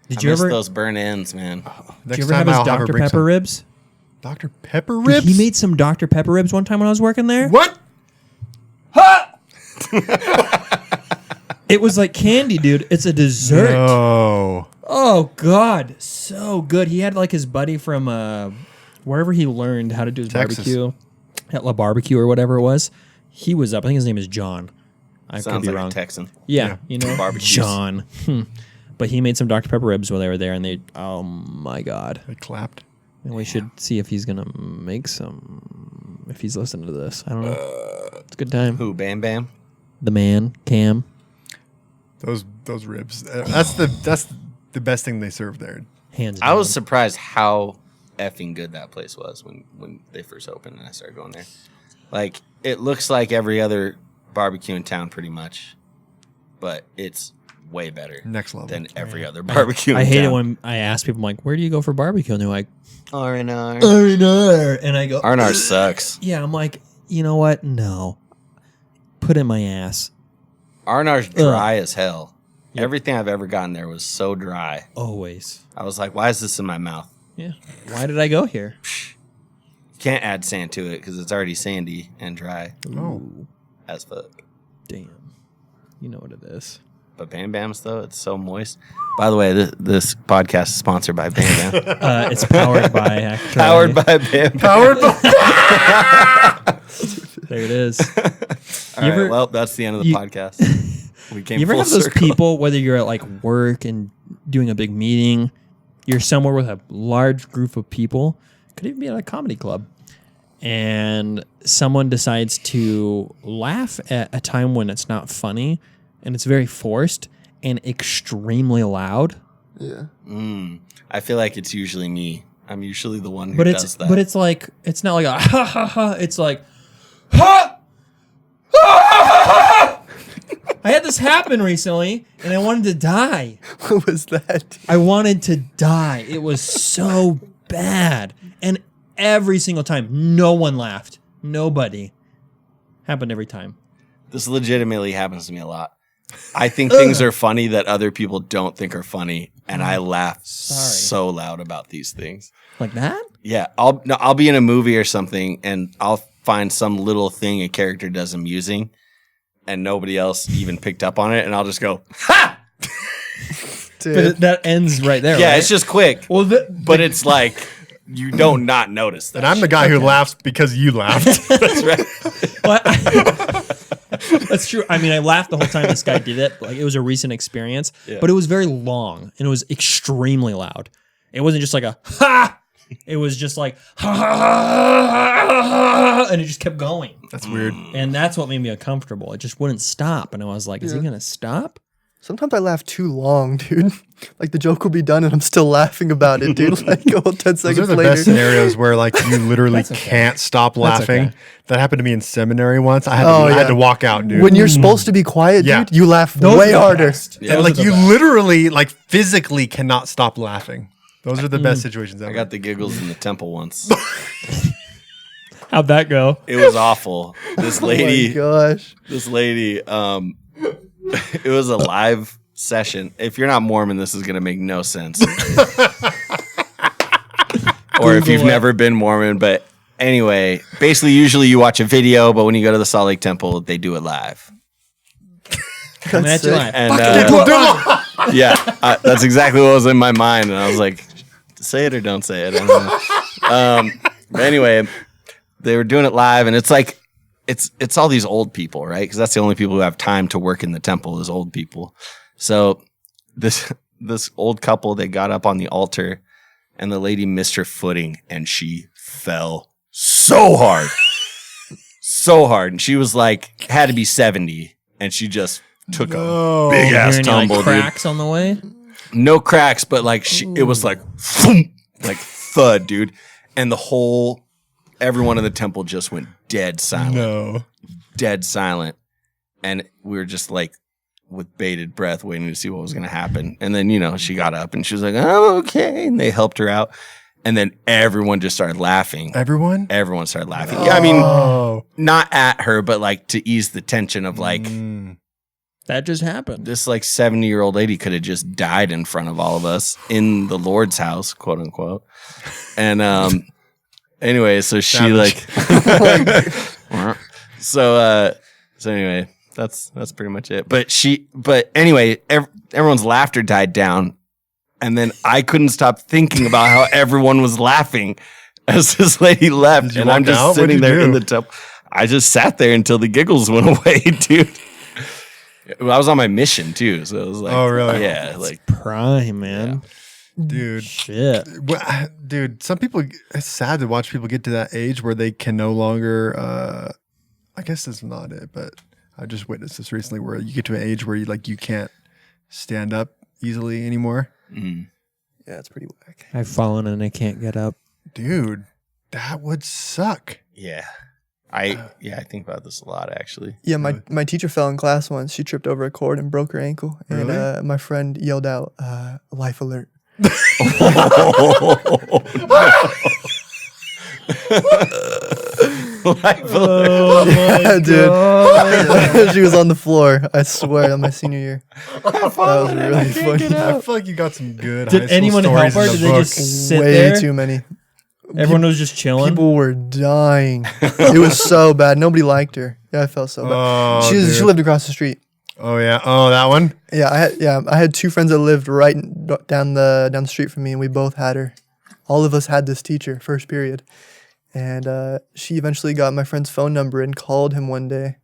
Did I you miss ever? those burn ends, man. Did Next you ever have his I'll her Dr bring Pepper some. ribs? Dr. Pepper Dude, ribs? he made some Dr Pepper ribs one time when I was working there. What? It was like candy, dude. It's a dessert. No. Oh God, so good. He had like his buddy from wherever he learned how to do his Texas. barbecue at La Barbecue or whatever it was. He was up. I think his name is John. I could Sounds be like wrong. a Texan. Yeah, Yeah. you know, Barbecues. John. But he made some Dr Pepper ribs while they were there, and they, oh my God. They clapped. And we should see if he's gonna make some. If he's listening to this, I don't know. It's a good time. Who? Bam Bam? The man, Cam. Those ribs. That's the best thing they serve there. Hands. I was down. surprised how effing good that place was when they first opened and I started going there. Like, it looks like every other barbecue in town pretty much, but it's way better Next level. than every other barbecue in I hate town. it when I ask people, I'm like, where do you go for barbecue? And they're like, R&R. R&R. And I go, R&R sucks. yeah. I'm like, you know what? No. Put it in my ass. R&R's dry as hell. Everything I've ever gotten there was so dry. Always. I was like, why is this in my mouth? Yeah. Why did I go here? Can't add sand to it because it's already sandy and dry Oh. as fuck. Damn. You know what it is. But Bam Bam's, though, it's so moist. By the way, this podcast is sponsored by Bam Bam. It's powered by, actually. Powered by Bam Bam. Powered by. There it is. All You right, ever- well, that's the end of the you- podcast. We came You ever full have those circle. people, whether you're at like work and doing a big meeting, you're somewhere with a large group of people, could even be at a comedy club, and someone decides to laugh at a time when it's not funny and it's very forced, and extremely loud. Yeah. I feel like it's usually me. I'm usually the one who But does that. it's like it's not like a ha ha ha. It's like ha. I had this happen recently, and I wanted to die. What was that? I wanted to die. It was so bad, and every single time, no one laughed. Nobody. Happened every time. This legitimately happens to me a lot. I think things are funny that other people don't think are funny, and I laugh so loud about these things. Like that? Yeah, I'll be in a movie or something, and I'll find some little thing a character does amusing, and nobody else even picked up on it, and I'll just go, ha! Dude. But that ends right there. Yeah, right? it's just quick, well. but it's like you don't not notice that. And I'm the guy who laughs because you laughed. That's right. Well, that's true. I mean, I laughed the whole time this guy did it. Like, it was a recent experience, but it was very long and it was extremely loud. It wasn't just like a ha. It was just like ha ha ha, ha, ha, and it just kept going. That's weird. And that's what made me uncomfortable. It just wouldn't stop, and I was like, "Is he gonna stop?" Sometimes I laugh too long, dude. Like the joke will be done and I'm still laughing about it, dude. Like a whole 10 Those seconds are the later. best scenarios where like you literally okay. can't stop laughing. okay. That happened to me in seminary once. I had, Oh, I had yeah. to walk out, dude. When you're supposed to be quiet, Yeah. dude, you laugh Those way are the harder. best. Yeah. and Those like are the you best. literally like physically cannot stop laughing. Those are the best situations ever. I got the giggles in the temple once. How'd that go? It was awful. This Oh my lady, gosh. it was a live session. If you're not Mormon, this is going to make no sense. Or if you've it. never been Mormon, but anyway, basically, usually you watch a video, but when you go to the Salt Lake Temple, they do it live. Coming at you sick. live. And yeah, that's exactly what was in my mind, and I was like, say it or don't say it. I don't know. But anyway, they were doing it live, and it's like it's all these old people, right? Because that's the only people who have time to work in the temple is old people. So this old couple, they got up on the altar, and the lady missed her footing, and she fell so hard, and she was like had to be 70, and she just took a big ass Hearing any, tumble, like, dude. cracks on the way. No cracks, but like it was like thump, like thud, dude, and everyone in the temple just went dead silent. Dead silent, and we were just like with bated breath waiting to see what was going to happen. And then she got up and she was like, "Oh, okay," and they helped her out, and then everyone just started laughing. Everyone Started laughing. Yeah, I mean, Oh. not at her, but like to ease the tension of like That just happened. this like 70-year-old lady could have just died in front of all of us in the Lord's house, quote unquote. And anyway, so she Savage. like so anyway, that's pretty much it. But anyway, everyone's laughter died down, and then I couldn't stop thinking about how everyone was laughing as this lady left, you and I'm walk just out? sitting What'd you there in do? the temple. I just sat there until the giggles went away, dude. I was on my mission too, so it was like, Oh, really? Yeah, like Prime, man. Dude. Shit. Well, dude, some people, it's sad to watch people get to that age where they can no longer, I guess that's not it, but I just witnessed this recently where you get to an age where you can't stand up easily anymore. mm. Yeah, it's pretty whack. I've fallen and I can't get up. Dude, that would suck. Yeah. I think about this a lot actually. Yeah, my teacher fell in class once. She tripped over a cord and broke her ankle. And Really? my friend yelled out, life alert. Oh Dude. She was on the floor. I swear, on my senior year. That was really funny. I feel like you got some good Did high school anyone help stories her? in the Did they book. just sit Way there? too many. Everyone was just chilling. People were dying. It was so bad. Nobody liked her. Yeah, I felt so bad. Oh, She dude. lived across the street. Oh, yeah. Oh, that one? Yeah, I had two friends that lived right down the street from me, and we both had her. All of us had this teacher, first period. And she eventually got my friend's phone number and called him one day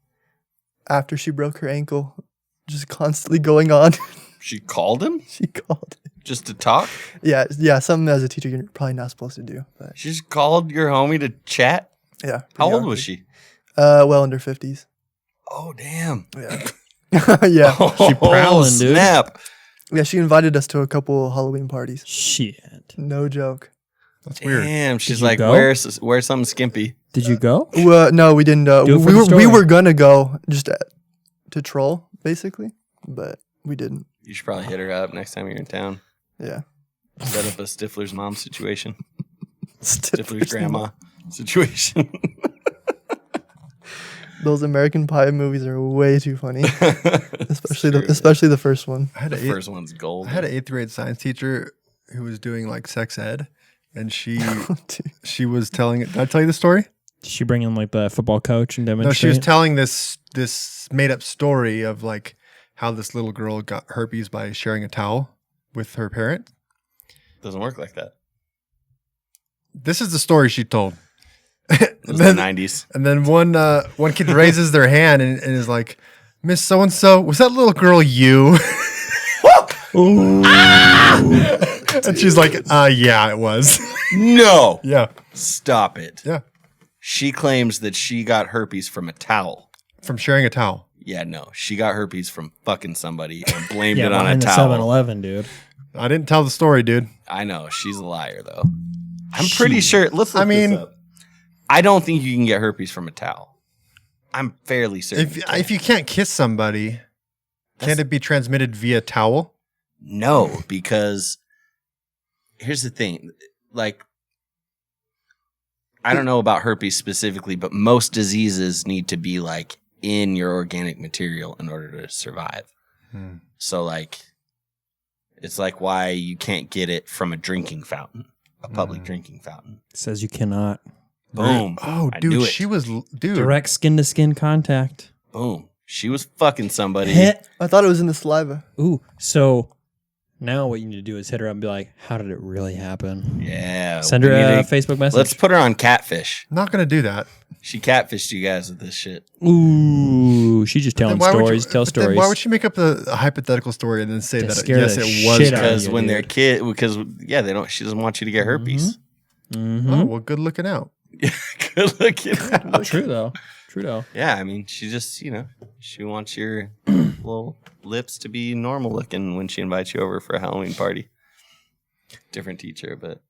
after she broke her ankle, just constantly going on. She called him She called. just to talk? Yeah, something as a teacher you're probably not supposed to do. But She just called your homie to chat? yeah. How pretty old was awkward. she? Well, under 50s. Oh, damn. Yeah. Yeah. She prowling, dude. Snap. Yeah, she invited us to a couple Halloween parties. Shit. No joke. That's weird. Damn, she's you like, go? wear something skimpy. Did you go? No, we didn't. Do it for We the were story. gonna go just to troll, basically, but we didn't. You should probably hit her up next time you're in town. Yeah. Set up a Stifler's mom situation. Stifler's Stifler's grandma situation. Those American Pie movies are way too funny, especially True. especially the first one. I had The a first one's gold. I had an 8th grade science teacher who was doing like sex ed, and she was telling. Did I tell you the story? Did she bring in like the football coach and No, demonstrate? she was telling this made up story of like how this little girl got herpes by sharing a towel with her parent. Doesn't work like that. This is the story she told. It was the 90s. And then one kid raises their hand and is like, "Miss So and So, was that little girl you?" And she's like, "Yeah, it was." No. Yeah, Stop it. yeah, She claims that she got herpes from a towel. from sharing a towel. Yeah, no. She got herpes from fucking somebody and blamed yeah, it on a behind the towel. 7-Eleven, dude. I didn't tell the story, dude. I know. She's a liar, though. I'm pretty sure. Let's look I mean- this up. I don't think you can get herpes from a towel. I'm fairly certain. If you can't kiss somebody, can't it be transmitted via towel? No, because here's the thing. Like, I don't know about herpes specifically, but most diseases need to be like in your organic material in order to survive. So like, it's like why you can't get it from a drinking fountain, a public drinking fountain. Says you cannot. Boom. Oh, I knew dude, it. she was, dude. Direct skin to skin contact. Boom. She was fucking somebody. Hit. I thought it was in the saliva. Ooh. So now what you need to do is hit her up and be like, how did it really happen? Yeah. Send her we a need to- Facebook message. Let's put her on Catfish. Not gonna do that. She catfished you guys with this shit. Ooh. She's just telling Then why would stories. you- Tell but then stories. why would she make up a hypothetical story and then say To that scare yes, the it was? shit out of Because you, when they're dude. kid, because yeah, they don't. She doesn't want you to get herpes. Mm-hmm. Oh well, good looking out. Good looking. out. True though. True though. Yeah, I mean, she just she wants your little lips to be normal looking when she invites you over for a Halloween party. Different teacher, but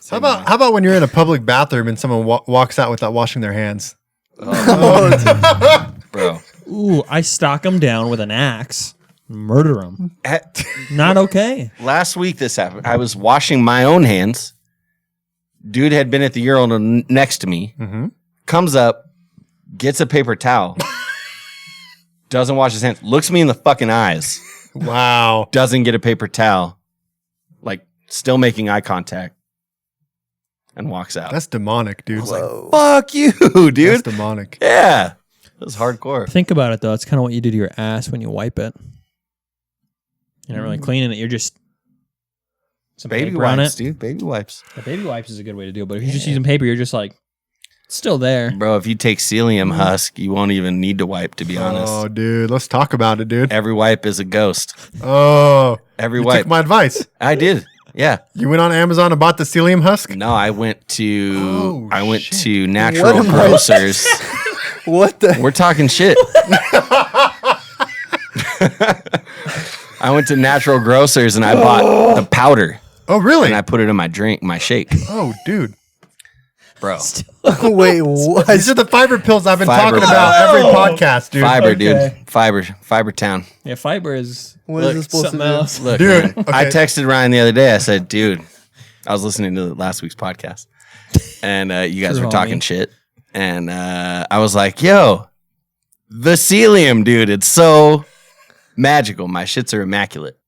How about when you're in a public bathroom and someone walks out without washing their hands? bro? Ooh, I stalk them down with an axe, murder them. Not okay. Last week this happened. I was washing my own hands. Dude had been at the urinal next to me. Mm-hmm. Comes up, gets a paper towel, doesn't wash his hands, looks me in the fucking eyes, Wow. doesn't get a paper towel, like still making eye contact, and walks out. That's demonic, dude. Whoa. Fuck you, That's dude. demonic. Yeah. It was hardcore. Think about it though. It's kind of what you do to your ass when you wipe it. You're not really cleaning it. You're just some Baby paper on wipes, it. dude. Baby wipes. The baby wipes is a good way to do it. But if you're just using paper, you're just like, it's still there. Bro, if you take psyllium husk, you won't even need to wipe, to be honest. Oh, dude. Let's talk about it, dude. Every wipe is a ghost. Oh. Every You wipe. took my advice. I did. Yeah. You went on Amazon and bought the psyllium husk? No, I went to Oh, shit. to Natural What am I- Grocers. What the? We're talking shit. I went to Natural Grocers and I bought the powder Oh, really? and I put it in my drink, my shake. Oh, dude. Bro. Wait, what? These are the fiber pills I've been Fiber talking about every podcast, dude. Fiber, Okay. dude. Fiber Town. Yeah, fiber is What is this supposed to something do? else. Look, Dude, man, okay. I texted Ryan the other day. I said, dude, I was listening to last week's podcast and you guys True, were talking homie. shit. And I was like, yo, the psyllium, dude, it's so magical. My shits are immaculate.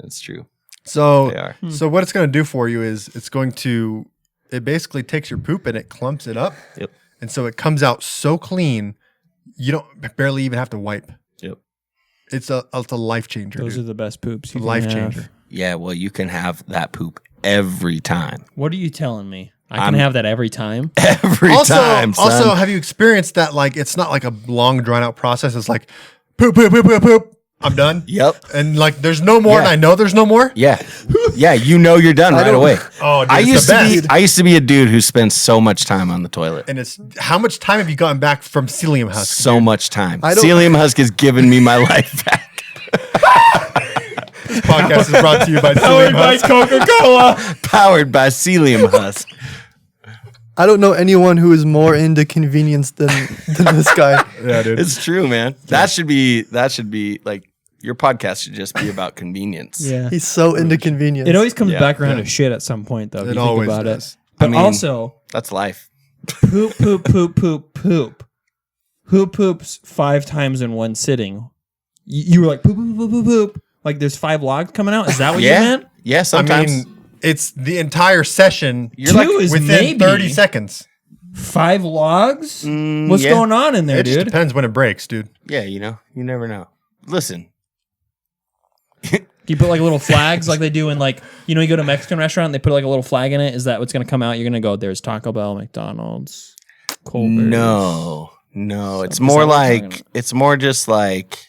It's true. So, They are. so what it's going to do for you is it basically takes your poop and it clumps it up. Yep. And so it comes out so clean, you don't barely even have to wipe. Yep. It's a life changer. Those are Dude. the best poops. It's a You life can have. changer. Yeah, well, you can have that poop every time. What are you telling me? I I'm- can have that every time. Every time, son. Also, have you experienced that? Like, it's not like a long, drawn out process. It's like poop, poop, poop, poop, poop, I'm done. Yep. And like, there's no more, and Yeah. I know there's no more. Yeah. Yeah, you know you're done right don't- away. Oh, dude, I it's used the to be best. I used to be a dude who spent so much time on the toilet. And it's how much time have you gotten back from psyllium husk? So much time. I don't- Psyllium husk has given me my life back. This podcast is brought to you by Powered psyllium by husk. Coca-Cola. Powered by Psyllium husk. I don't know anyone who is more into convenience than this guy. Yeah, dude. It's true, man. That should be like your podcast should just be about convenience. Yeah. He's so into convenience. It always comes Yeah. back around to shit at some point, though. If It you always think about does. it. But I mean- also, That's life. poop, poop, poop, poop, poop. Who poops 5 times in one sitting? You were like poop, poop, poop, poop, poop. Like there's 5 logs coming out. Is that what you Yeah. meant? Yeah, I sometimes mean, it's the entire session. You're 2 like is within maybe 30 seconds. 5 logs. What's yeah. going on in there, It just dude? depends when it breaks, dude. Yeah, you never know. Listen, You put like little flags, like they do in like you go to a Mexican restaurant, and they put like a little flag in it. Is that what's gonna come out? You're gonna go. There's Taco Bell, McDonald's, Culver's. no, Is it's that more what we're like talking it's more just like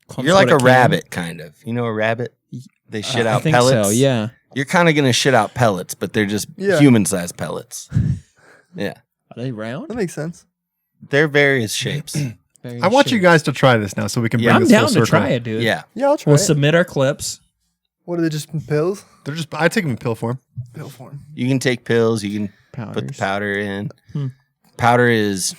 Clumps you're like Soda a Can. rabbit, kind of. You know a rabbit? They shit I out think pellets. so. Yeah. You're kind of gonna shit out pellets, but they're just Yeah. human-sized pellets. Yeah, Are they round? That makes sense. they're various shapes. Very I want shit. you guys to try this now so we can Yeah, bring I'm this down full to circle. try it, dude. Yeah, Yeah, I'll try We'll it. submit our clips. What are they, just pills? They're just, I take them in pill form. Pill form. you can take pills. You can put the Powders. powder in. Hmm. Powder is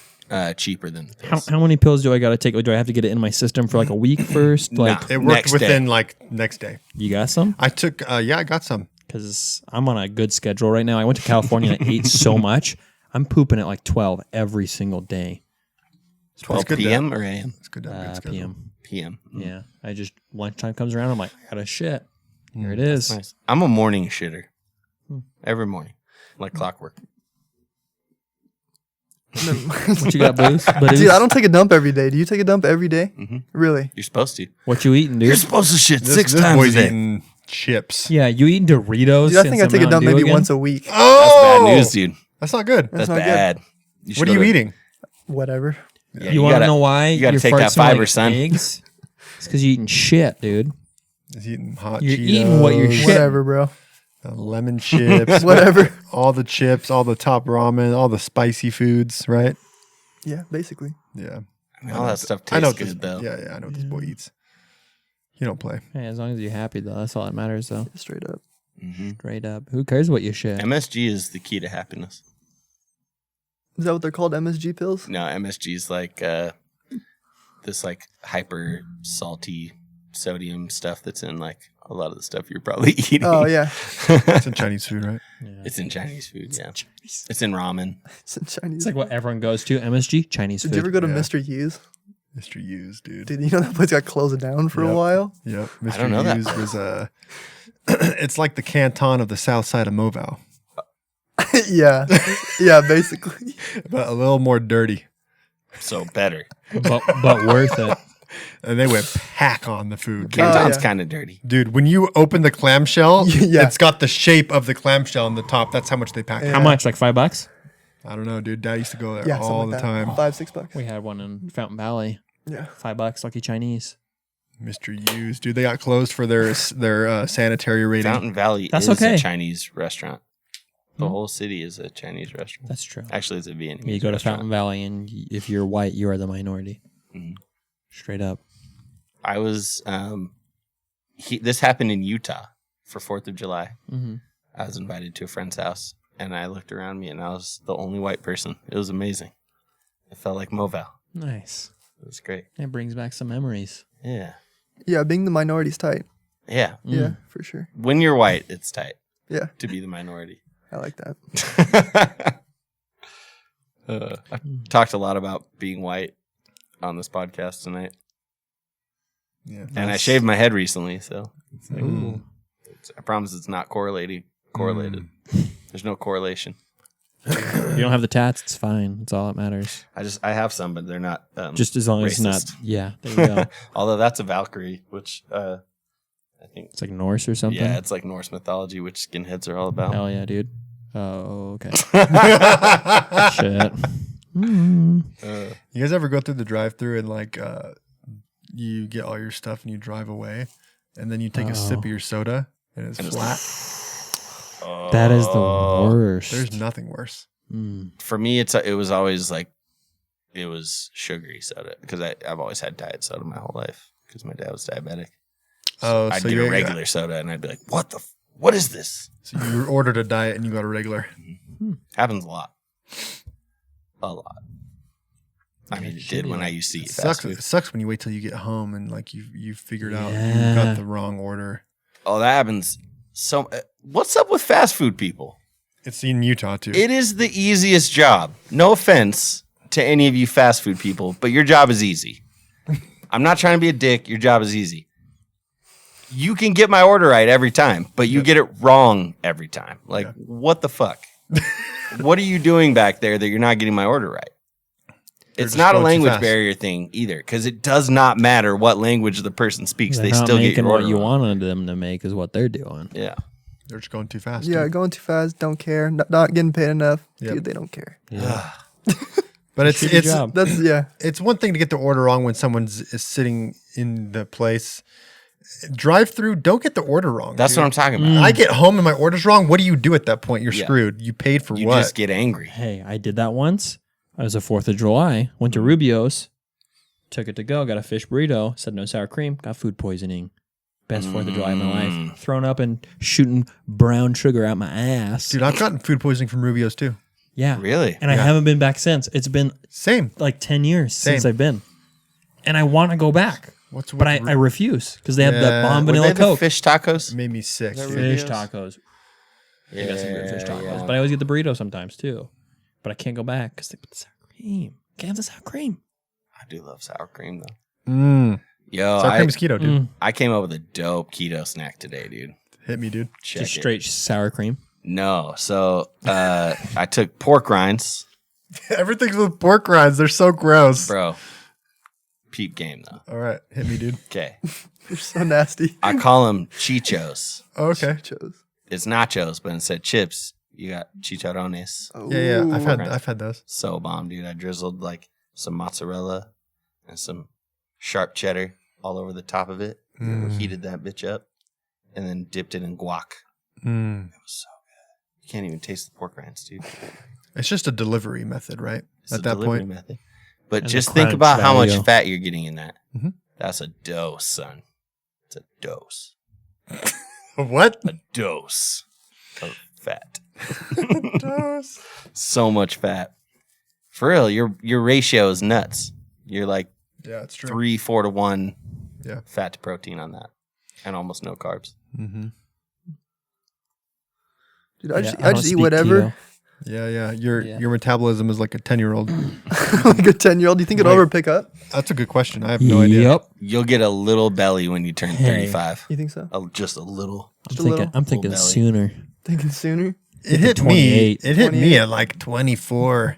cheaper than the How, pills. how many pills do I got to take? Like, do I have to get it in my system for like a week first? Like, It worked Next within day. like next day. you got some? I took, I got some. Because I'm on a good schedule right now. I went to California and I ate so much. I'm pooping at like 12 every single day. 12 good p.m. or a.m. It's good. To have a good schedule. PM. p.m. Yeah. I just, lunchtime comes around. I'm like, I got to shit. Here it is. Nice. I'm a morning shitter. Every morning, like clockwork. What you got, Booze? Dude, I don't take a dump every day. Do you take a dump every day? Mhm. Really? You're supposed to. What you eating, dude? You're supposed to shit This, six this times a boy's day. eating chips. Yeah, you eating Doritos? Dude, I think I and take a some dump Mountain maybe Dew again? once a week. That's Oh, bad news, dude. That's not good. That's not good. bad. What are you eating? Whatever. Yeah, You want to gotta- know why? you gotta your take farts that smell fiber, like son. Eggs? It's because you're eating shit, dude. He's eating hot You're Cheetos, eating what you're shit. Whatever, bro. lemon chips, Whatever. all the chips, all the top ramen, all the spicy foods, right? Yeah, basically. Yeah. I mean, all that stuff I know tastes what good, though. Yeah, I know what this boy eats. He don't play. Hey, as long as you're happy, though, that's all that matters, though. Straight up. hmm Straight up. Who cares what you shit? MSG is the key to happiness. Is that what they're called? MSG pills? No, MSG is like this like hyper salty sodium stuff that's in like a lot of the stuff you're probably eating. Oh, yeah. It's in Chinese food, right? It's in Chinese food, yeah. It's in ramen. It's in Chinese. It's like what everyone goes to. MSG, Chinese Did food. you ever go to Yeah. Mr. Hughes? Mr. Hughes, dude. Dude, you know that place got closed down for a Yep. while? Yep. Mr. don't know that Hughes part. was it's like the canton of the south side of Movau, Yeah. Yeah, basically. but a little more dirty. So better. but worth it. And they went pack on the food. dude. Canton's yeah. kind of dirty. Dude, when you open the clamshell, Yeah. it's got the shape of the clamshell on the top. That's how much they pack. Yeah. How much? Like $5? I don't know, dude. Dad used to go there Yeah, all something the like that. time. $5-6. We had one in Fountain Valley. Yeah. $5, Lucky Chinese. Mr. Hughes, dude. They got closed for their sanitary rating. Fountain Valley That's is okay. a Chinese restaurant. The Hmm. whole city is a Chinese restaurant. That's true. Actually, it's a Vietnamese You go to restaurant. Fountain Valley, and if you're white, you are the minority. Mhm. Straight up. I was, this happened in Utah for 4th of July. Mm-hmm. I was invited to a friend's house, and I looked around me, and I was the only white person. It was amazing. It felt like Moval. Nice. It was great. It brings back some memories. Yeah. Yeah, being the minority's tight. Yeah. Yeah, for sure. When you're white, it's tight Yeah, to be the minority. I like that. I talked a lot about being white on this podcast tonight, Yeah. and I shaved my head recently, so Mm. I promise it's not correlated. There's no correlation. You don't have the tats, it's fine. It's all that matters. I have some, but they're not Just as long as it's not. racist. Yeah, there you go. Although that's a Valkyrie, which I think It's like Norse or something. yeah, it's like Norse mythology, which skinheads are all about. Hell yeah, dude. Oh, okay. Shit. Mm. You guys ever go through the drive-through and like you get all your stuff and you drive away, and then you take a sip of your soda and it's flat. That is the worst. There's nothing worse. For me, it was always like it was sugary soda because I've always had diet soda my whole life because my dad was diabetic. Oh, I'd so get you a regular soda and I'd be like, what is this? So you ordered a diet and you got a regular. Happens a lot. A lot. I mean, it did when I used to eat fast food. It sucks when you wait till you get home and like you figured out you Yeah. got the wrong order. Oh, that happens. So, what's up with fast food people? It's in Utah too. It is the easiest job. No offense to any of you fast food people, but your job is easy. I'm not trying to be a dick. Your job is easy. You can get my order right every time, but you get it wrong every time. Like, what the fuck? What are you doing back there that you're not getting my order right? It's just not a going too language fast. barrier thing either, because it does not matter what language the person speaks. They're They not still get making your order what you wrong. wanted them to make is what they're doing. Yeah. They're just going too fast. Yeah, dude. going too fast, don't care, not getting paid enough. Yep. Dude, they don't care. But it's Shitty job. That's yeah. it's one thing to get the order wrong when someone's is sitting in the place. Drive through, don't get the order wrong. That's dude. what I'm talking about. I get home and my order's wrong. What do you do at that point? You're Yeah. screwed. You paid for You what? just get angry. Hey, I did that once. I was a 4th of July. Went to Rubio's. Took it to go. Got a fish burrito. Said no sour cream. Got food poisoning. Best 4th of July of my life. Thrown up and shooting brown sugar out my ass. Dude, I've gotten food poisoning from Rubio's too. Yeah. Really? And I haven't been back since. It's been Same. like 10 years since Same. I've been. And I want to go back. What's But I refuse because they have the Yeah. bomb Were vanilla they the Coke. fish tacos? made me sick. dude. Fish Rubio's? tacos. Yeah, I got some good fish tacos. yeah. But I always get the burrito sometimes too. But I can't go back because they put the sour cream. Can't have the sour cream. I do love sour cream though. Mm. Yo, Sour cream is keto, dude. I came up with a dope keto snack today, dude. Hit me, dude. Check Just it. straight sour cream. No, so I took pork rinds, Everything's with pork rinds. They're so gross. bro. Peep game though. All right, hit me, dude. Okay, You're so nasty. I call them chichos. Okay. Chose. It's nachos, but instead of chips, you got chicharrones. Yeah, Ooh. I've had those. So bomb, dude. I drizzled like some mozzarella and some sharp cheddar all over the top of it. Heated that bitch up, and then dipped it in guac. Mm. It was so good. You can't even taste the pork rinds, dude. It's just a delivery method, right? It's At a that delivery point. method. But And just the think crunch about how much value. fat you're getting in that. Mhm. That's a dose, son. It's a dose. What? A dose of fat. So much fat. For real, your ratio is nuts. You're like Yeah, it's true. 3-4 to 1 Yeah. fat to protein on that. And almost no carbs. Mm-hmm. Dude, I just, I I don't just eat speak whatever. keto. Yeah. Your Yeah. your metabolism is like a 10-year-old. Like a 10-year-old. Do you think it'll Wait. ever pick up? That's a good question. I have no idea. Yep. You'll get a little belly when you turn Hey. 35. You think so? Just a little. I'm a little- thinking, I'm thinking belly. sooner. Thinking sooner? It hit me. 28. It hit me 28. at like 24,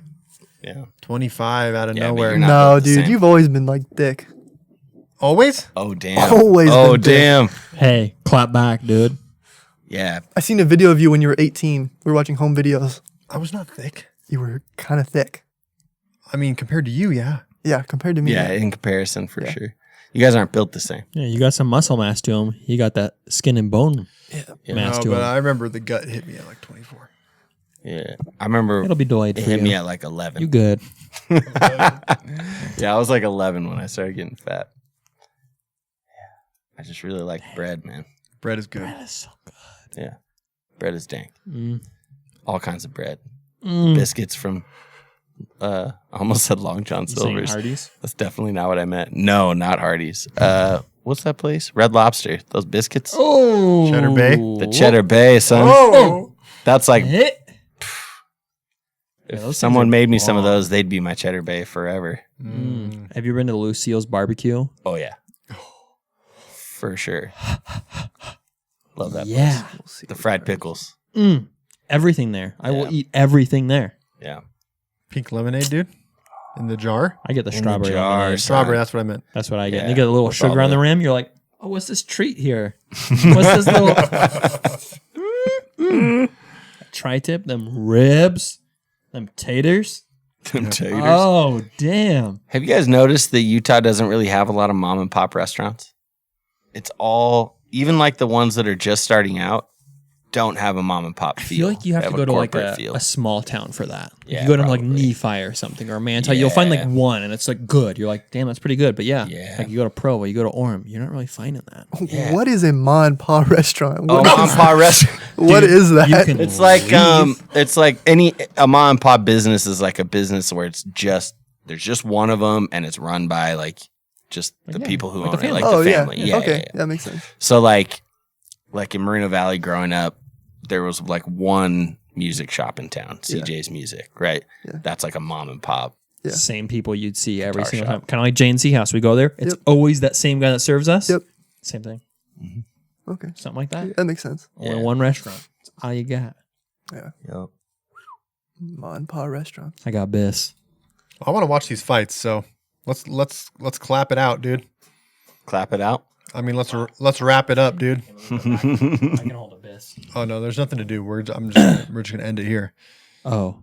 Yeah. 25 out of Yeah, but nowhere. you're not No, built the dude, same. you've always been like thick. Always? Oh, damn. Always Oh, been thick. damn. Hey, clap back, dude. Yeah. I seen a video of you when you were 18. We were watching home videos. I was not thick. You were kind of thick. I mean, compared to you, yeah. Yeah, compared to me. Yeah, in comparison, for sure. You guys aren't built the same. Yeah, you got some muscle mass to him. You got that skin and bone mass No, to but him. I remember the gut hit me at like 24. Yeah. I remember It'll be delayed it for hit you. me at like 11. You good? Yeah, I was like 11 when I started getting fat. Yeah. I just really like bread, man. Bread is good. That's so good. Yeah. Bread is dank. Mm. All kinds of bread. Mm. Biscuits from, I almost said Long John You saying Silver's. Hardee's? That's definitely not what I meant. No, not Hardee's. What's that place? Red Lobster. Those biscuits. Oh, Cheddar Bay? The Cheddar Bay, son. Oh! That's like, Hit. if those things someone are made me some of bomb. those, they'd be my Cheddar Bay forever. Mm. Have you been to Lucille's barbecue? Oh, yeah. For sure. Love that Yeah. place. The fried pickles. Mm. Everything there. I will Yeah. eat everything there. Yeah. Pink lemonade, dude. In the jar. I get the In the strawberry. jar, lemonade. son. Strawberry, that's what I meant. That's what I get. And Yeah, you get a little with all sugar on the the- rim. You're like, oh, what's this treat here? What's this little tri-tip? Them ribs, them taters. Them taters. Oh, damn. Have you guys noticed that Utah doesn't really have a lot of mom and pop restaurants? It's all, even like the ones that are just starting out, don't have a mom and pop I feel. feel like you have They to go to like corporate feel. a small town for that. If Yeah, you go to like probably. Nephi or something or Manti, you'll find like Yeah. one and it's like good. You're like, damn, that's pretty good. But yeah, Yeah. like you go to Provo, you go to Orem, you're not really finding that. Yeah. What is a ma and pa restaurant? Oh, What, mom and pop restaurant. what is that? You can It's like leave. it's like a mom and pop business is like a business where it's just there's just one of them and it's run by like just the yeah, people who like own the it, like oh the yeah. family. Yeah. Okay, yeah, yeah. that makes sense. So like in Moreno Valley growing up, there was like one music shop in town, CJ's Music, right? Yeah. That's like a mom and pop. Yeah. Same people you'd see every Guitar single shop. time. Kind of like J&C House. We go there. It's Yep. always that same guy that serves us. Yep. Same thing. Okay, Something like that. that makes sense. Only Yeah. one restaurant. That's all you got. Yeah, Yep. ma and pa restaurants. I got this. I want to watch these fights, so let's clap it out, dude. Clap it out. I mean, let's wrap it up, dude. I can hold a bis. Oh no, there's nothing to do. we're just gonna end it here. Oh.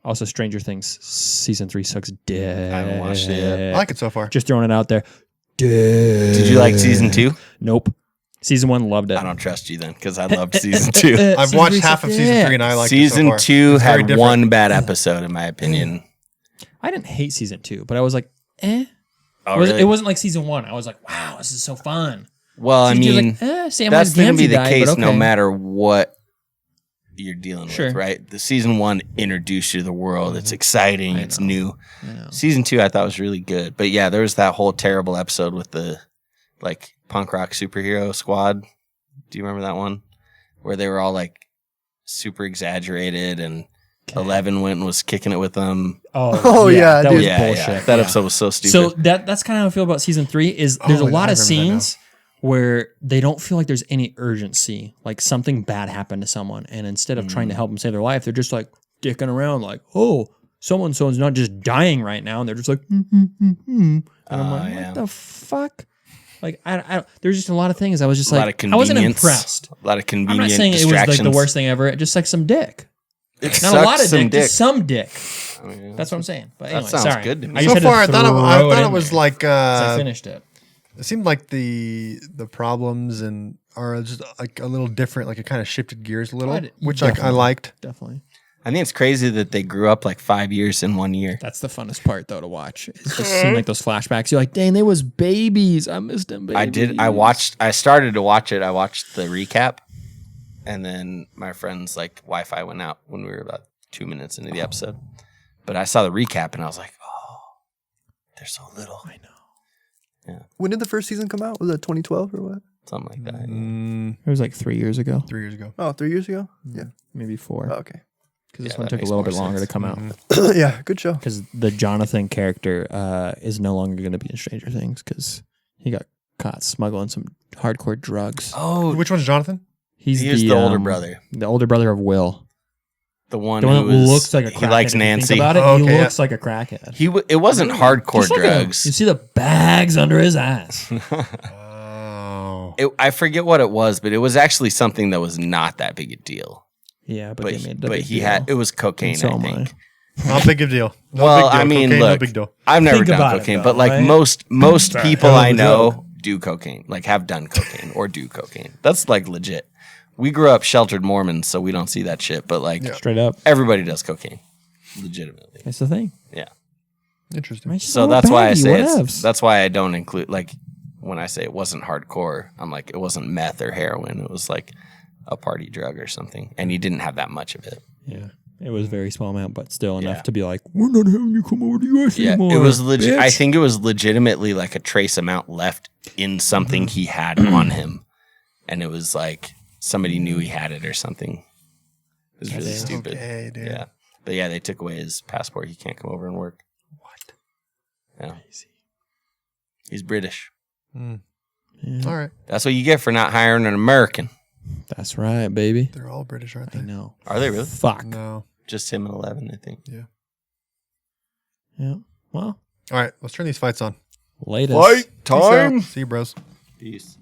Also, Stranger Things season 3 sucks dick. I haven't watched it yet. I like it so far. Just throwing it out there. Did you like season 2? Nope. Season 1 loved it. I don't trust you then because I loved season 2. I've watched half of season 3 and I like Season it so far. 2 It's very had different. one bad episode in my opinion. I didn't hate season 2, but I was like, eh. Oh, It wasn't like season 1. I was like, wow, this is so fun. Well, I Season 2 was mean, like, Samwise that's going to be Gamgee the died, case but no okay. matter what you're dealing Sure. with, right? The season 1 introduced you to the world. It's exciting. It's new. I know. Season 2 I thought was really good. But yeah, there was that whole terrible episode with the like punk rock superhero squad. Do you remember that one? Where they were all like super exaggerated and 11 went and was kicking it with them. Oh, yeah, that dude. was Yeah, bullshit. yeah. That Yeah. episode was so stupid. So that's kind of how I feel about season 3 is there's Oh, a lot I of remember that scenes where they don't feel like there's any urgency, like something bad happened to someone, and instead of trying to help them save their life, they're just like dicking around, like, oh, someone's not just dying right now, and they're just like, and I'm like, yeah. what the fuck? Like, I there's just a lot of things I was just a lot like, of I wasn't convenience. impressed. A lot of I'm convenient not saying it was distractions. like the worst thing ever, just like some dick. It Not a lot sucks of some dick, just some dick. I mean, That's what I'm saying. But That anyway, sounds sorry. good to me. I just So had to far, I thought throw it in was there, like 'cause I finished it. it seemed like the problems and are just like a little different. Like it kind of shifted gears a little, which like I Definitely. liked. Definitely. I think it's crazy that they grew up like 5 years in 1 year. That's the funnest part, though, to watch. It's just seeing like those flashbacks. You're like, dang, they was babies. I missed them babies. I started to watch it. I watched the recap, and then my friend's like Wi-Fi went out when we were about 2 minutes into the episode. But I saw the recap and I was like, oh, they're so little. I know. When did the first season come out? Was that 2012 or what? Something like that. It was like 3 years ago, 3 years ago. Oh, 3 years ago? Yeah. maybe 4. Oh, okay. Because this Yeah, one that took a makes little more bit longer to sense. come out. Yeah, good show. Because the Jonathan character is no longer going to be in Stranger Things because he got caught smuggling some hardcore drugs. Oh, Which one's Jonathan? He's the older brother. The older brother of Will. The one The one who that was, looks like a crackhead. he likes if you think Nancy. about it, Oh, he okay, yeah. looks like a crackhead. It wasn't hardcore Just look at him. drugs. You see the bags under his eyes. Oh, I forget what it was, but it was actually something that was not that big a deal. Yeah, but But, they he, made it a but big he deal. had it was cocaine. So I am think. not big of a deal. No Well, big deal. I mean, Cocaine, look, no big deal. I've never Think done about it, cocaine, though, but like right? most people hell of I a know joke. do cocaine, like have done cocaine or do cocaine. That's like legit. We grew up sheltered Mormons, so we don't see that shit. But like Straight up. everybody does cocaine, legitimately. That's the thing. Yeah. Interesting. It's just a So little that's why I baggy, say whatevs. that's why I don't include like when I say it wasn't hardcore. I'm like it wasn't meth or heroin. It was like a party drug or something, and he didn't have that much of it. Yeah. It was very small amount, but still enough Yeah. to be like, we're not having you come over to US Yeah, anymore. it was legit. I bitch." think it was legitimately like a trace amount left in something he had on him, and it was like somebody knew he had it or something. It was really stupid. Okay, dude. Yeah, but yeah, they took away his passport. He can't come over and work. What? Yeah, he's British. Yeah. All right. That's what you get for not hiring an American. That's right, baby. They're all British, aren't I they? know. Are they really? Fuck. No. Just him and 11, I think. Yeah. Well, All right. Let's turn these fights on. latest. Fight Peace out. time. See you, bros. Peace.